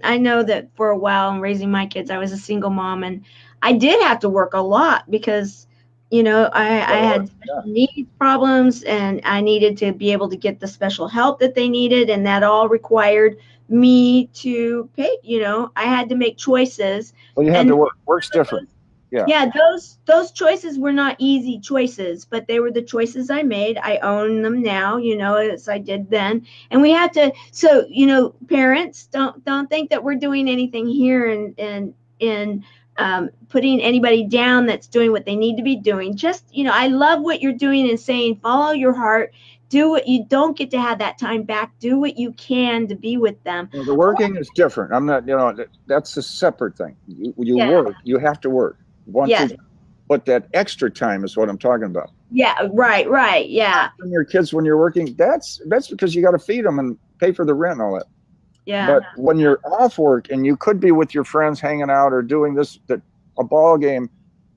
I know that for a while in raising my kids, I was a single mom, and I did have to work a lot because I had needs problems, and I needed to be able to get the special help that they needed, and that all required me to pay. I had to make choices. Well, you had to work. Work's different. Yeah, those choices were not easy choices, but they were the choices I made. I own them now, as I did then. And we have to, so, parents, don't think that we're doing anything here and putting anybody down that's doing what they need to be doing. Just, I love what you're doing and saying, follow your heart. Do what you don't get to have that time back. Do what you can to be with them. Well, the working is different. I'm not, that's a separate thing. You work, you have to work. But that extra time is what I'm talking about. Yeah, right. Yeah. And your kids, when you're working, that's because you got to feed them and pay for the rent and all that. Yeah. But when you're off work and you could be with your friends hanging out or doing a ball game,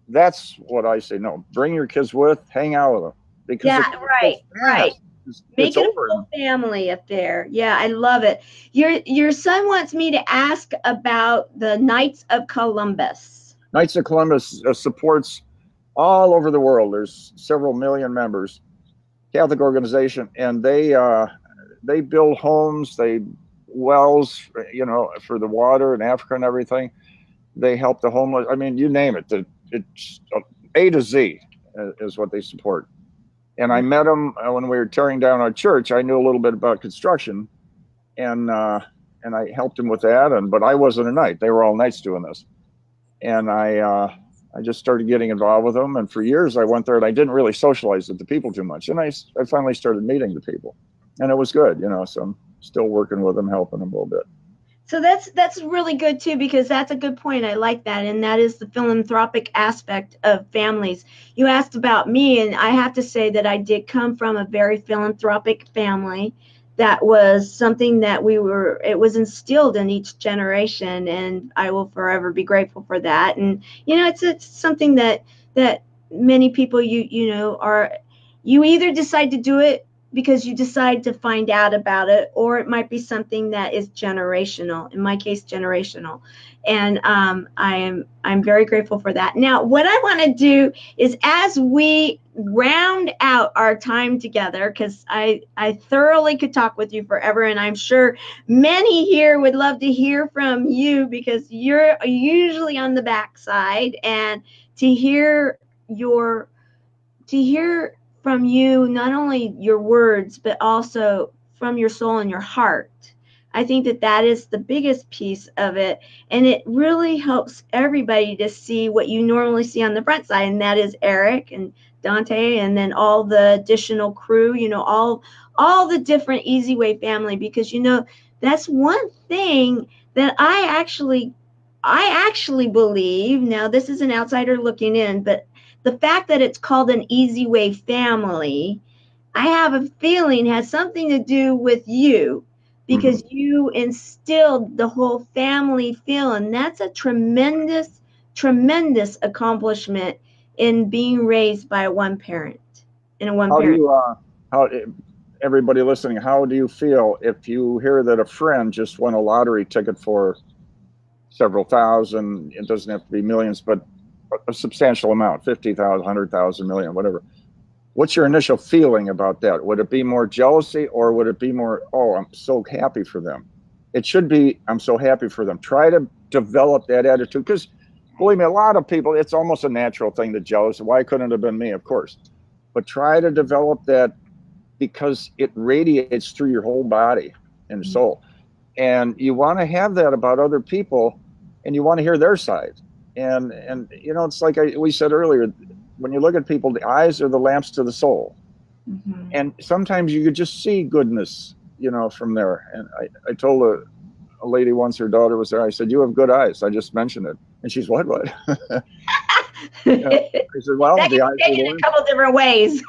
that's what I say. No, bring your kids hang out with them. Because right. Make it a full family affair. Yeah, I love it. Your son wants me to ask about the Knights of Columbus. Knights of Columbus supports all over the world. There's several million members, Catholic organization, and they build homes, wells, for the water in Africa and everything. They help the homeless. I mean, you name it. It's A to Z is what they support. And I met them when we were tearing down our church. I knew a little bit about construction, and I helped them with that. But I wasn't a Knight. They were all Knights doing this. And I just started getting involved with them. And for years I went there and I didn't really socialize with the people too much. And I finally started meeting the people, and it was good, so I'm still working with them, helping them a little bit. So that's really good too, because that's a good point. I like that. And that is the philanthropic aspect of families. You asked about me, and I have to say that I did come from a very philanthropic family. That was something that it was instilled in each generation, and I will forever be grateful for that. And, it's something that many people, you either decide to do it because you decide to find out about it, or it might be something that is generational. In my case, generational. And I'm very grateful for that. Now, what I want to do is, as we round out our time together, because I thoroughly could talk with you forever, and I'm sure many here would love to hear from you, because you're usually on the backside, and to hear from you, not only your words, but also from your soul and your heart. I think that is the biggest piece of it. And it really helps everybody to see what you normally see on the front side. And that is Eric and Dante, and then all the additional crew, all the different Easy Way family, because, that's one thing that I actually believe. Now, this is an outsider looking in, but the fact that it's called an Easy Way family, I have a feeling has something to do with you, because you instilled the whole family feel. And that's a tremendous tremendous accomplishment in being raised by one parent, in a one How do parent. you, how, everybody listening, how do you feel if you hear that a friend just won a lottery ticket for several thousand? It doesn't have to be millions, but a substantial amount, 50,000, 100,000, million, whatever. What's your initial feeling about that? Would it be more jealousy, or would it be more, oh, I'm so happy for them? It should be, I'm so happy for them. Try to develop that attitude, because believe me, a lot of people, it's almost a natural thing to jealous. Why couldn't it have been me? Of course. But try to develop that, because it radiates through your whole body and soul. And you want to have that about other people, and you want to hear their side. And you know, it's like we said earlier, when you look at people, the eyes are the lamps to the soul. Mm-hmm. And sometimes you could just see goodness, you know, from there. And I told a lady once, her daughter was there, I said, you have good eyes. I just mentioned it. And she's, what? You know, I said, well, that the eyes can take it a couple different ways.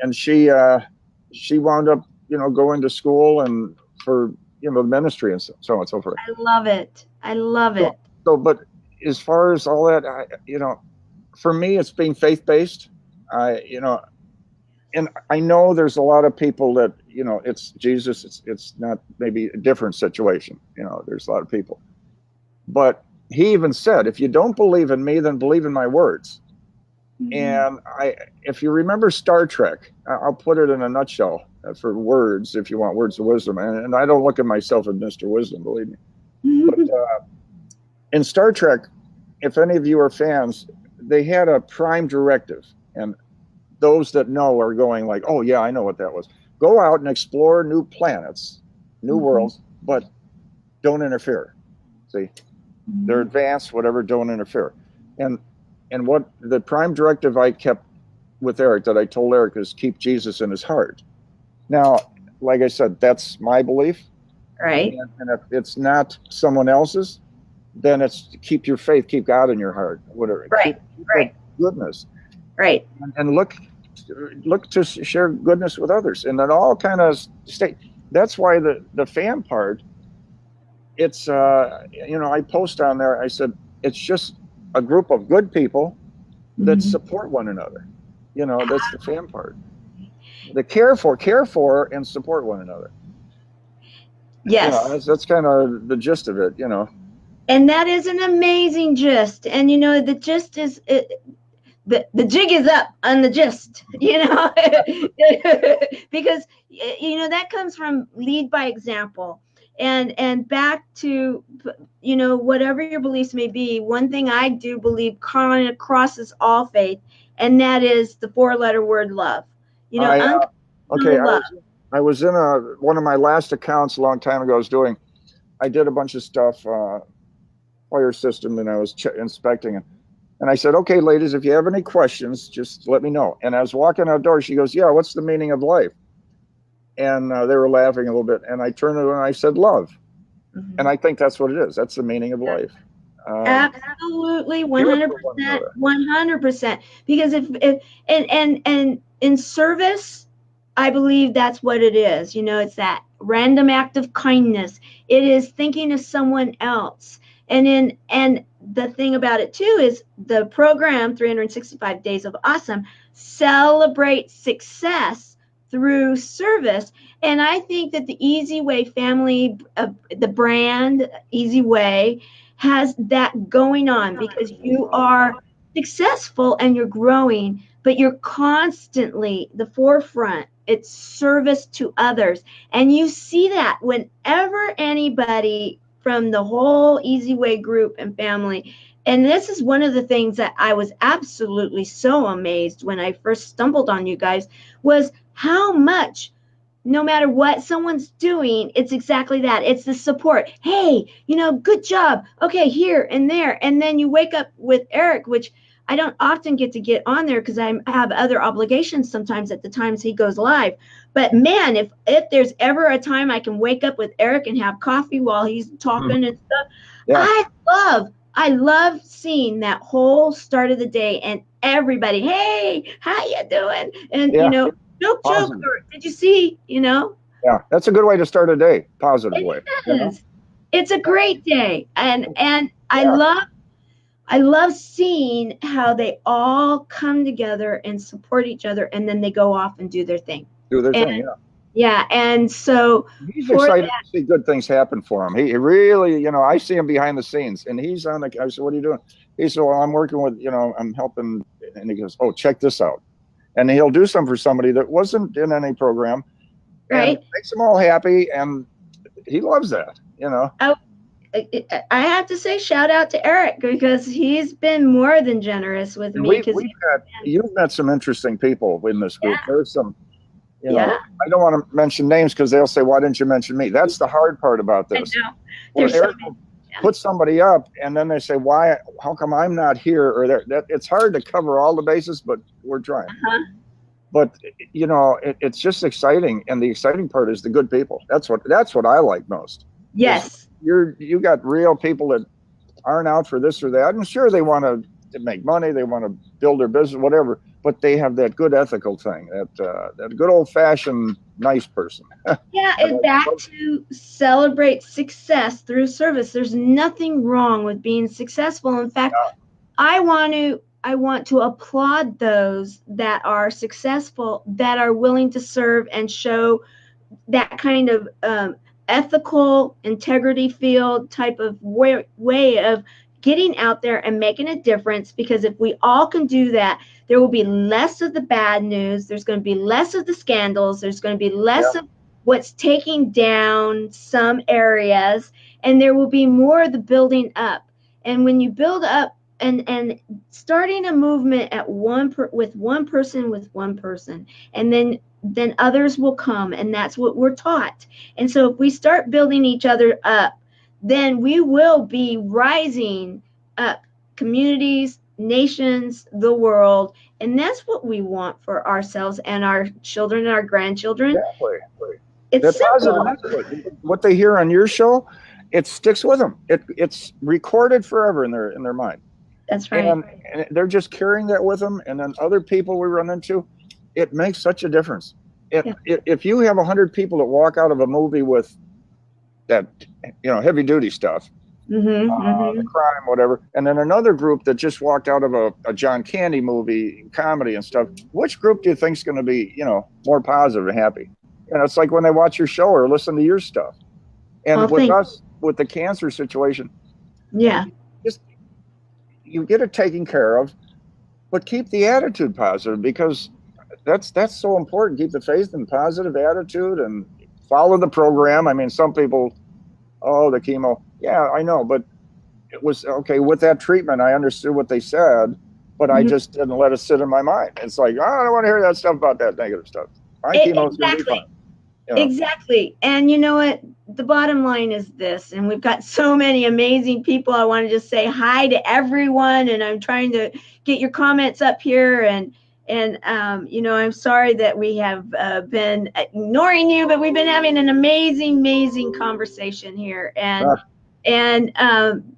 And she wound up, you know, going to school and for, you know, ministry and so on and so forth. I love it. I love it. So, but as far as all that, you know, for me, it's being faith-based. You know, and I know there's a lot of people that, you know, it's Jesus. It's not maybe a different situation. You know, there's a lot of people. But he even said, if you don't believe in me, then believe in my words. Mm-hmm. And if you remember Star Trek, I'll put it in a nutshell for words, if you want words of wisdom. And I don't look at myself as Mr. Wisdom, believe me. Mm-hmm. But in Star Trek, if any of you are fans, they had a prime directive. And those that know are going like, oh, yeah, I know what that was. Go out and explore new planets, new mm-hmm. worlds, but don't interfere. See, mm-hmm. they're advanced, whatever, don't interfere. And what the prime directive I kept with Eric, that I told Eric, is keep Jesus in his heart. Now, like I said, that's my belief. Right. And if it's not someone else's, then it's keep your faith, keep God in your heart, whatever. Right. Keep right. Goodness. Right. And look to share goodness with others. And then all kind of state. That's why the fan part, it's, you know, I post on there, I said, it's just a group of good people that mm-hmm. support one another. You know, that's the fan part. The care for and support one another. Yes. You know, that's kind of the gist of it, you know. And that is an amazing gist. And, you know, the gist is, the jig is up on the gist, you know, because, you know, that comes from lead by example. And back to, you know, whatever your beliefs may be, one thing I do believe kind of crosses all faith, and that is the 4-letter word love. You know, love. I was in one of my last accounts a long time ago. I did a bunch of stuff, fire system, and I was inspecting it. And I said, okay, ladies, if you have any questions, just let me know. And I was walking outdoors. She goes, yeah, what's the meaning of life? And they were laughing a little bit. And I turned to her and I said, love. Mm-hmm. And I think that's what it is. That's the meaning of life. Absolutely, 100%, 100%. Because and in service, I believe that's what it is. You know, it's that random act of kindness. It is thinking of someone else. And the thing about it too is the program 365 Days of Awesome celebrates success through service. And I think that the Easy Way family, the brand Easy Way, has that going on because you are successful and you're growing, but you're constantly the forefront. It's service to others. And you see that whenever anybody from the whole Easy Way group and family, and this is one of the things that I was absolutely so amazed when I first stumbled on you guys, was how much, no matter what someone's doing, it's exactly that. It's the support. Hey, you know, good job. Okay, here and there. And then you wake up with Eric, which I don't often get to get on there because I have other obligations sometimes at the times he goes live. But man, if there's ever a time I can wake up with Eric and have coffee while he's talking and stuff, yeah. I love seeing that whole start of the day and everybody, hey, how you doing? And, you know, no joke, did you see, you know? Yeah, that's a good way to start a day, positive way. You know? It's a great day. And I love seeing how they all come together and support each other, and then they go off and do their thing. Yeah. Yeah, and so he's excited to see good things happen for him. He really, I see him behind the scenes, and he's on the. I said, "What are you doing?" He said, "Well, I'm working with, I'm helping." And he goes, "Oh, check this out," and he'll do something for somebody that wasn't in any program, right? And it makes them all happy, and he loves that, Oh, I have to say, shout out to Eric, because he's been more than generous with me. You've met some interesting people in this group. Yeah. There's some. I don't want to mention names because they'll say, "Why didn't you mention me?" That's the hard part about this. I know. Eric will put somebody up, and then they say, "Why? How come I'm not here?" Or there. It's hard to cover all the bases, but we're trying. But it's just exciting, and the exciting part is the good people. That's what I like most. Yes, you got real people that aren't out for this or that. I'm sure they want to make money, they want to build their business, whatever. But they have that good ethical thing, that good old fashioned nice person. Yeah, and back to celebrate success through service. There's nothing wrong with being successful. In fact, I want to applaud those that are successful, that are willing to serve and show that kind of ethical integrity field type of way of getting out there and making a difference. Because if we all can do that, there will be less of the bad news. There's going to be less of the scandals. There's going to be less of what's taking down some areas, and there will be more of the building up. And when you build up and starting a movement with one person, and then others will come, and that's what we're taught. And so if we start building each other up, then we will be rising up communities, nations, the world. And that's what we want for ourselves and our children and our grandchildren. Exactly. It's simple. What they hear on your show, it sticks with them. It's recorded forever in their mind. That's right. And they're just carrying that with them. And then other people we run into, it makes such a difference. If you have 100 people that walk out of a movie with that, heavy duty stuff, the crime, whatever, and then another group that just walked out of a John Candy movie, comedy and stuff, which group do you think is going to be, more positive and happy? It's like when they watch your show or listen to your stuff. And with us, with the cancer situation, just you get it taken care of, but keep the attitude positive, because that's so important. Keep the faith and positive attitude and follow the program. I mean, some people, the chemo. Yeah, I know, but it was okay with that treatment. I understood what they said, but I just didn't let it sit in my mind. It's like, I don't want to hear that stuff about that negative stuff. My chemo's going to be fine. Exactly. And you know what? The bottom line is this, and we've got so many amazing people. I want to just say hi to everyone, and I'm trying to get your comments up here. And I'm sorry that we have been ignoring you, but we've been having an amazing conversation here. And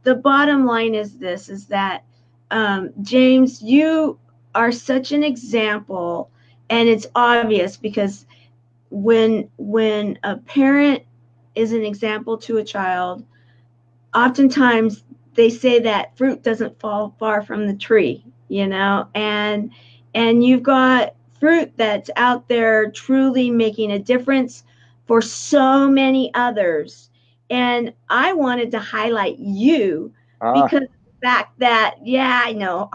the bottom line is this, is that, James, you are such an example, and it's obvious, because when a parent is an example to a child, oftentimes they say that fruit doesn't fall far from the tree, and you've got fruit that's out there truly making a difference for so many others. And I wanted to highlight you because of the fact that, I know,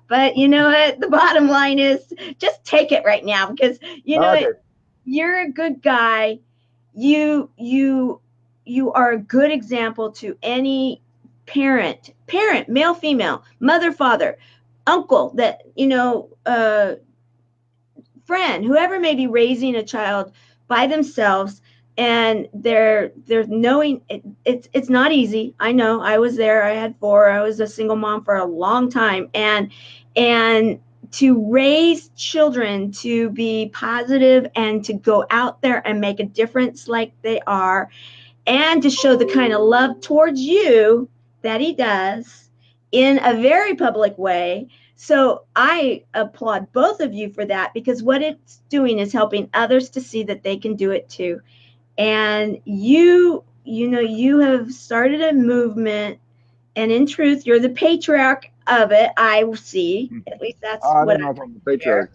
but you know what? The bottom line is, just take it right now, because you're a good guy. You are a good example to any parent, male, female, mother, father, uncle, that, friend, whoever may be raising a child by themselves, and they're knowing it's not easy. I know, I was there. I had 4. I was a single mom for a long time, and to raise children to be positive and to go out there and make a difference like they are, and to show the kind of love towards you that he does in a very public way. So I applaud both of you for that, because what it's doing is helping others to see that they can do it too. And you have started a movement, And in truth, you're the patriarch of it. I see. At least that's what I don't know if I'm the patriarch.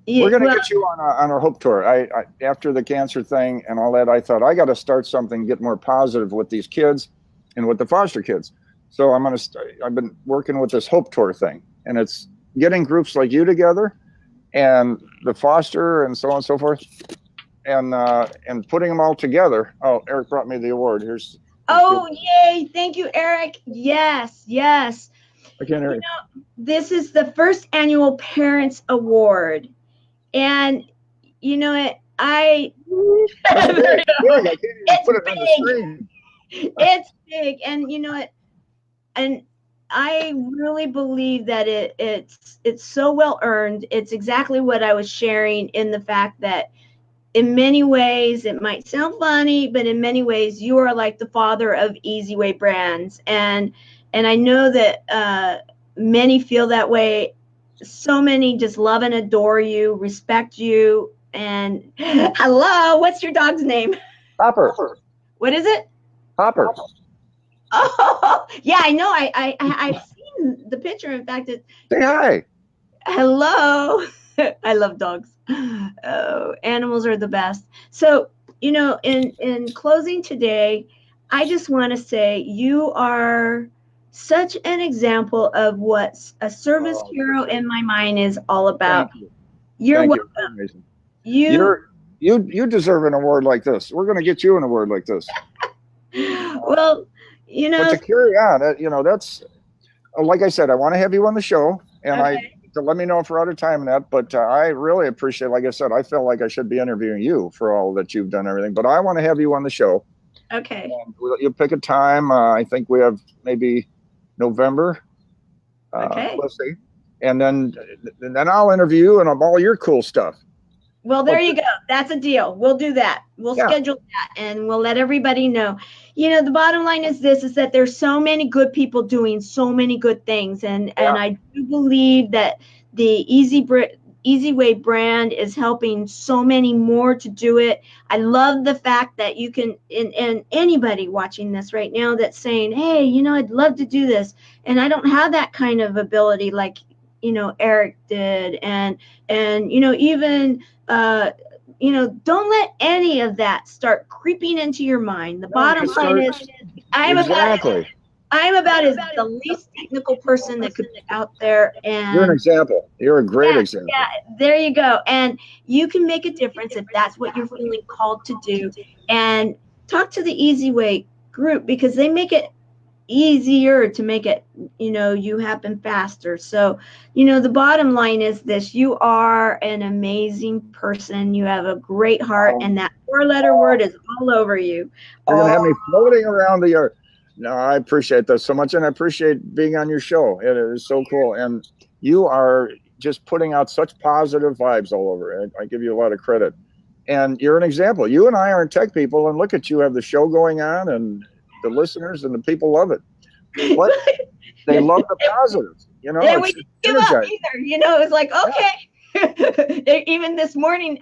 We're going to get you on our Hope Tour. I after the cancer thing and all that, I thought I got to start something, get more positive with these kids and with the foster kids. So I'm going to start. I've been working with this Hope Tour thing, and it's getting groups like you together, and the foster and so on and so forth, and putting them all together. Oh, Eric brought me the award. Here's. Oh, yay! Thank you, Eric. Yes, yes. I can't hear you. This is the first annual Parents Award. And you know it, it's big, and you know it, and I really believe that it's so well earned. It's exactly what I was sharing in the fact that in many ways it might sound funny, but in many ways you are like the father of Easy Way brands, and I know that many feel that way. So many just love and adore you, respect you, and hello, what's your dog's name? Hopper. What is it? Hopper. Oh, yeah, I know. I've seen the picture. In fact, say hi. Hello. I love dogs. Oh, animals are the best. So, you know, in closing today, I just want to say you are such an example of what a service hero in my mind is all about. You're welcome. You deserve an award like this. We're going to get you an award like this. Well, you know, but to carry on, you know, that's like I said, I want to have you on the show, and to let me know if we're out of time in that. But I really appreciate, like I said, I feel like I should be interviewing you for all that you've done, everything. But I want to have you on the show. Okay. You pick a time. I think we have maybe November. Okay. Let's see. And then I'll interview you and all your cool stuff. Well, there you go. That's a deal. We'll do that. We'll schedule that, and we'll let everybody know. You know, the bottom line is this, is that there's so many good people doing so many good things. And I do believe that the Easy Way brand is helping so many more to do it. I love the fact that you can, and anybody watching this right now that's saying, hey, you know, I'd love to do this, and I don't have that kind of ability like, you know, Eric did. And you know, even, you know, don't let any of that start creeping into your mind. The bottom line is I'm about as the least technical person that could be out there. And you're an example. You're a great example. Yeah, there you go. And you can make a difference if that's what you're feeling called to do. And talk to the Easy Way group, because they make it easier to make it, you know, you happen faster. So, you know, the bottom line is this: you are an amazing person. You have a great heart, and that 4-letter word is all over you. You're gonna have me floating around the earth. No, I appreciate that so much, and I appreciate being on your show. It is so cool, and you are just putting out such positive vibes all over. I give you a lot of credit, and you're an example. You and I aren't tech people, and look at you, have the show going on, and the listeners and the people love it. What they love the positives, you know. Yeah, we didn't give up either. You know, it's like, okay. Even this morning,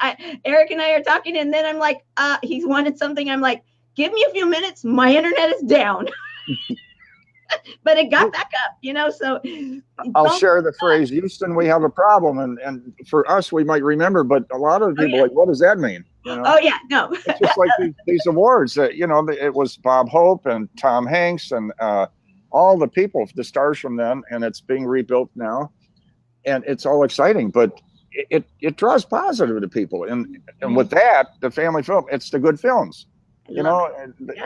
Eric and I are talking, and then I'm like, he's wanted something. I'm like, give me a few minutes. My internet is down. But it got back up, you know. So I'll share the phrase, Houston, we have a problem, and for us, we might remember, but a lot of people like, what does that mean? You know? Oh yeah, no. It's just like these awards that, you know, it was Bob Hope and Tom Hanks and all the people, the stars from them, and it's being rebuilt now, and it's all exciting, but it draws positive to people, and with that, the family film, it's the good films, you know,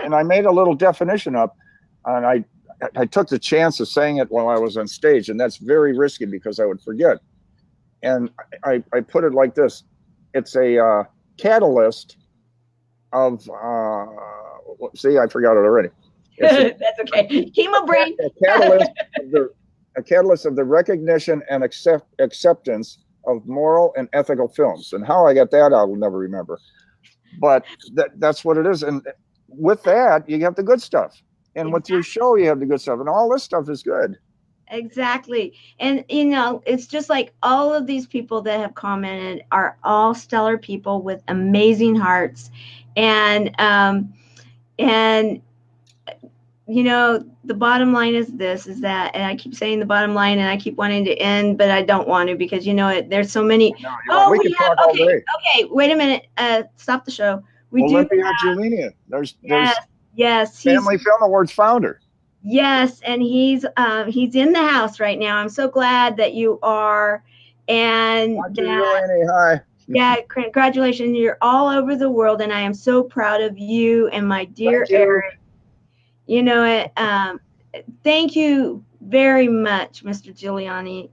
and I made a little definition up, and I took the chance of saying it while I was on stage, and that's very risky because I would forget. And I put it like this: it's a catalyst of see, I forgot it already. That's okay. Chemo brain. A catalyst of the recognition and acceptance of moral and ethical films. And how I got that, I will never remember. But that's what it is. And with that, you have the good stuff. And with your show, you have the good stuff. And all this stuff is good. Exactly. And, you know, it's just like all of these people that have commented are all stellar people with amazing hearts. And the bottom line is this, is that, and I keep saying the bottom line and I keep wanting to end, but I don't want to, because there's so many. We can talk all day. Okay, wait a minute. Stop the show. Olympia Julini. There's yes, Family Film Awards founder. Yes, and he's in the house right now. I'm so glad that you are. And Julini, hi. Yeah, congratulations. You're all over the world, and I am so proud of you and my dear Eric. Thank you very much, Mr. Giuliani.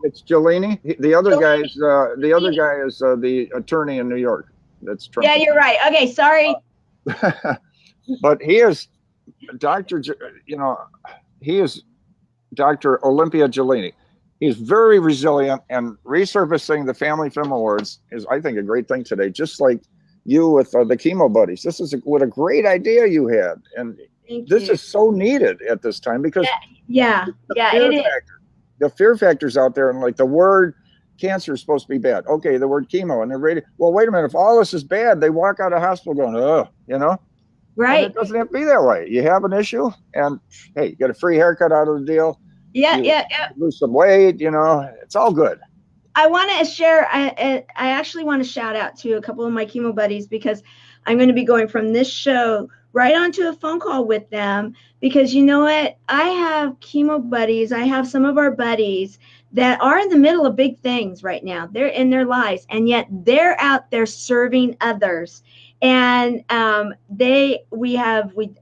It's Julini. The other guy is the attorney in New York. That's Trump. Yeah, you're right. Okay, sorry. But he is he is Dr. Olympia Julini. He's very resilient, and resurfacing the Family Film Awards is, I think, a great thing today. Just like you with the Chemo buddies. This is what a great idea you had, and this is so needed at this time, because the fear factors out there, and like the word cancer is supposed to be bad. Okay, the word chemo, and they're ready. Well, wait a minute. If all this is bad, they walk out of hospital going, oh, Right. And it doesn't have to be that way. You have an issue, and hey, you get a free haircut out of the deal. Yeah. Lose some weight, it's all good. I want to share, I actually want to shout out to a couple of my chemo buddies, because I'm going to be going from this show right onto a phone call with them, because you know what? I have chemo buddies. I have some of our buddies that are in the middle of big things right now. They're in their lives, and yet they're out there serving others. And we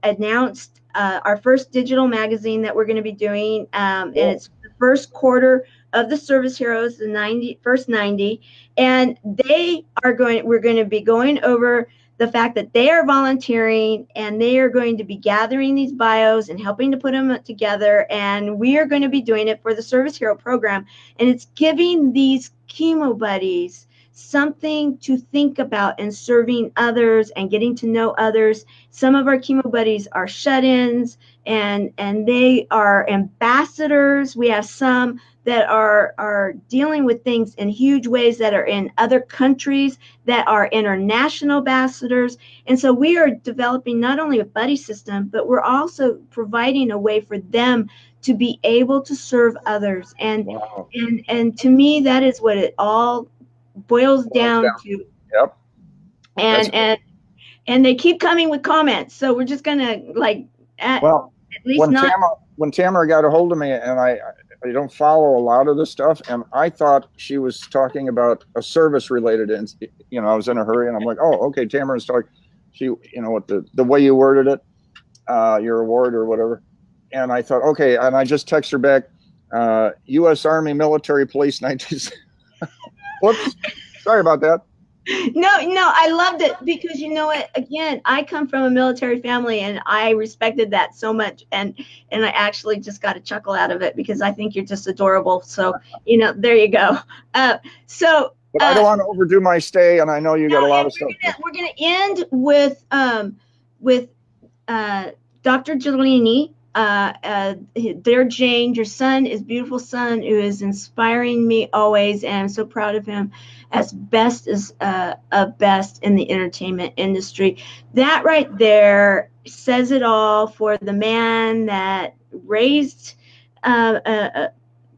announced our first digital magazine that we're going to be doing, and it's the first quarter of the Service Heroes, the first 90, and we're going to be going over the fact that they are volunteering, and they are going to be gathering these bios and helping to put them together, and we are going to be doing it for the Service Hero program, and it's giving these chemo buddies something to think about and serving others and getting to know others. Some of our chemo buddies are shut-ins, and they are ambassadors. We have some that are dealing with things in huge ways that are in other countries, that are international ambassadors. And so we are developing not only a buddy system, but we're also providing a way for them to be able to serve others. And and to me, that is what it all boils down to. Yep. And they keep coming with comments, so we're just gonna at least when Tamara got a hold of me, and I don't follow a lot of this stuff, and I thought she was talking about a service related, and I was in a hurry, and I'm like, oh, okay, Tamara's talking. She, what the way you worded it, your award or whatever, and I thought, okay, and I just text her back, U.S. Army Military Police 19. Whoops, sorry about that. No, I loved it, because you know what? Again, I come from a military family, and I respected that so much, and I actually just got a chuckle out of it, because I think you're just adorable. So there you go. But I don't want to overdo my stay, and I know you got a lot of stuff. We're gonna end with Dr. Giuliani. Dear Jane, your son is beautiful son who is inspiring me always, and I'm so proud of him as best in the entertainment industry. That right there says it all for the man that raised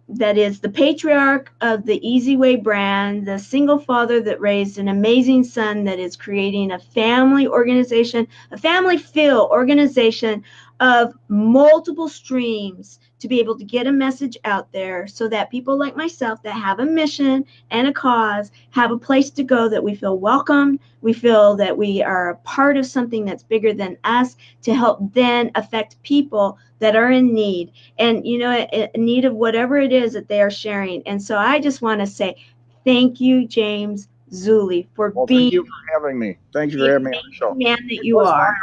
that is the patriarch of the Easy Way brand, the single father that raised an amazing son that is creating a family organization, a family feel organization of multiple streams to be able to get a message out there, so that people like myself that have a mission and a cause have a place to go, that we feel welcome, we feel that we are a part of something that's bigger than us, to help then affect people that are in need, and in need of whatever it is that they are sharing. And so I just want to say thank you, James Zuley, for being. Thank you for having me. Thank you for having me on the show. Man that you are.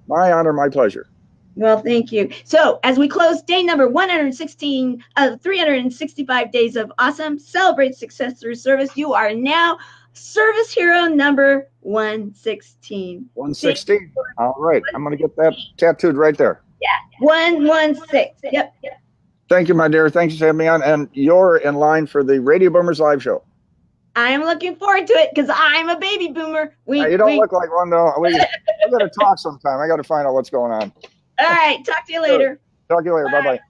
My honor, my pleasure. Well, thank you. So as we close day number 116 of 365 days of awesome, celebrate success through service, you are now service hero number 116. 116. All right. I'm going to get that tattooed right there. Yeah. 116. Yep. Thank you, my dear. Thanks for having me on. And you're in line for the Radio Boomers live show. I am looking forward to it, because I'm a baby boomer. You don't look like one, though. We got to talk sometime. I got to find out what's going on. All right. Talk to you later. Talk to you later. Bye-bye.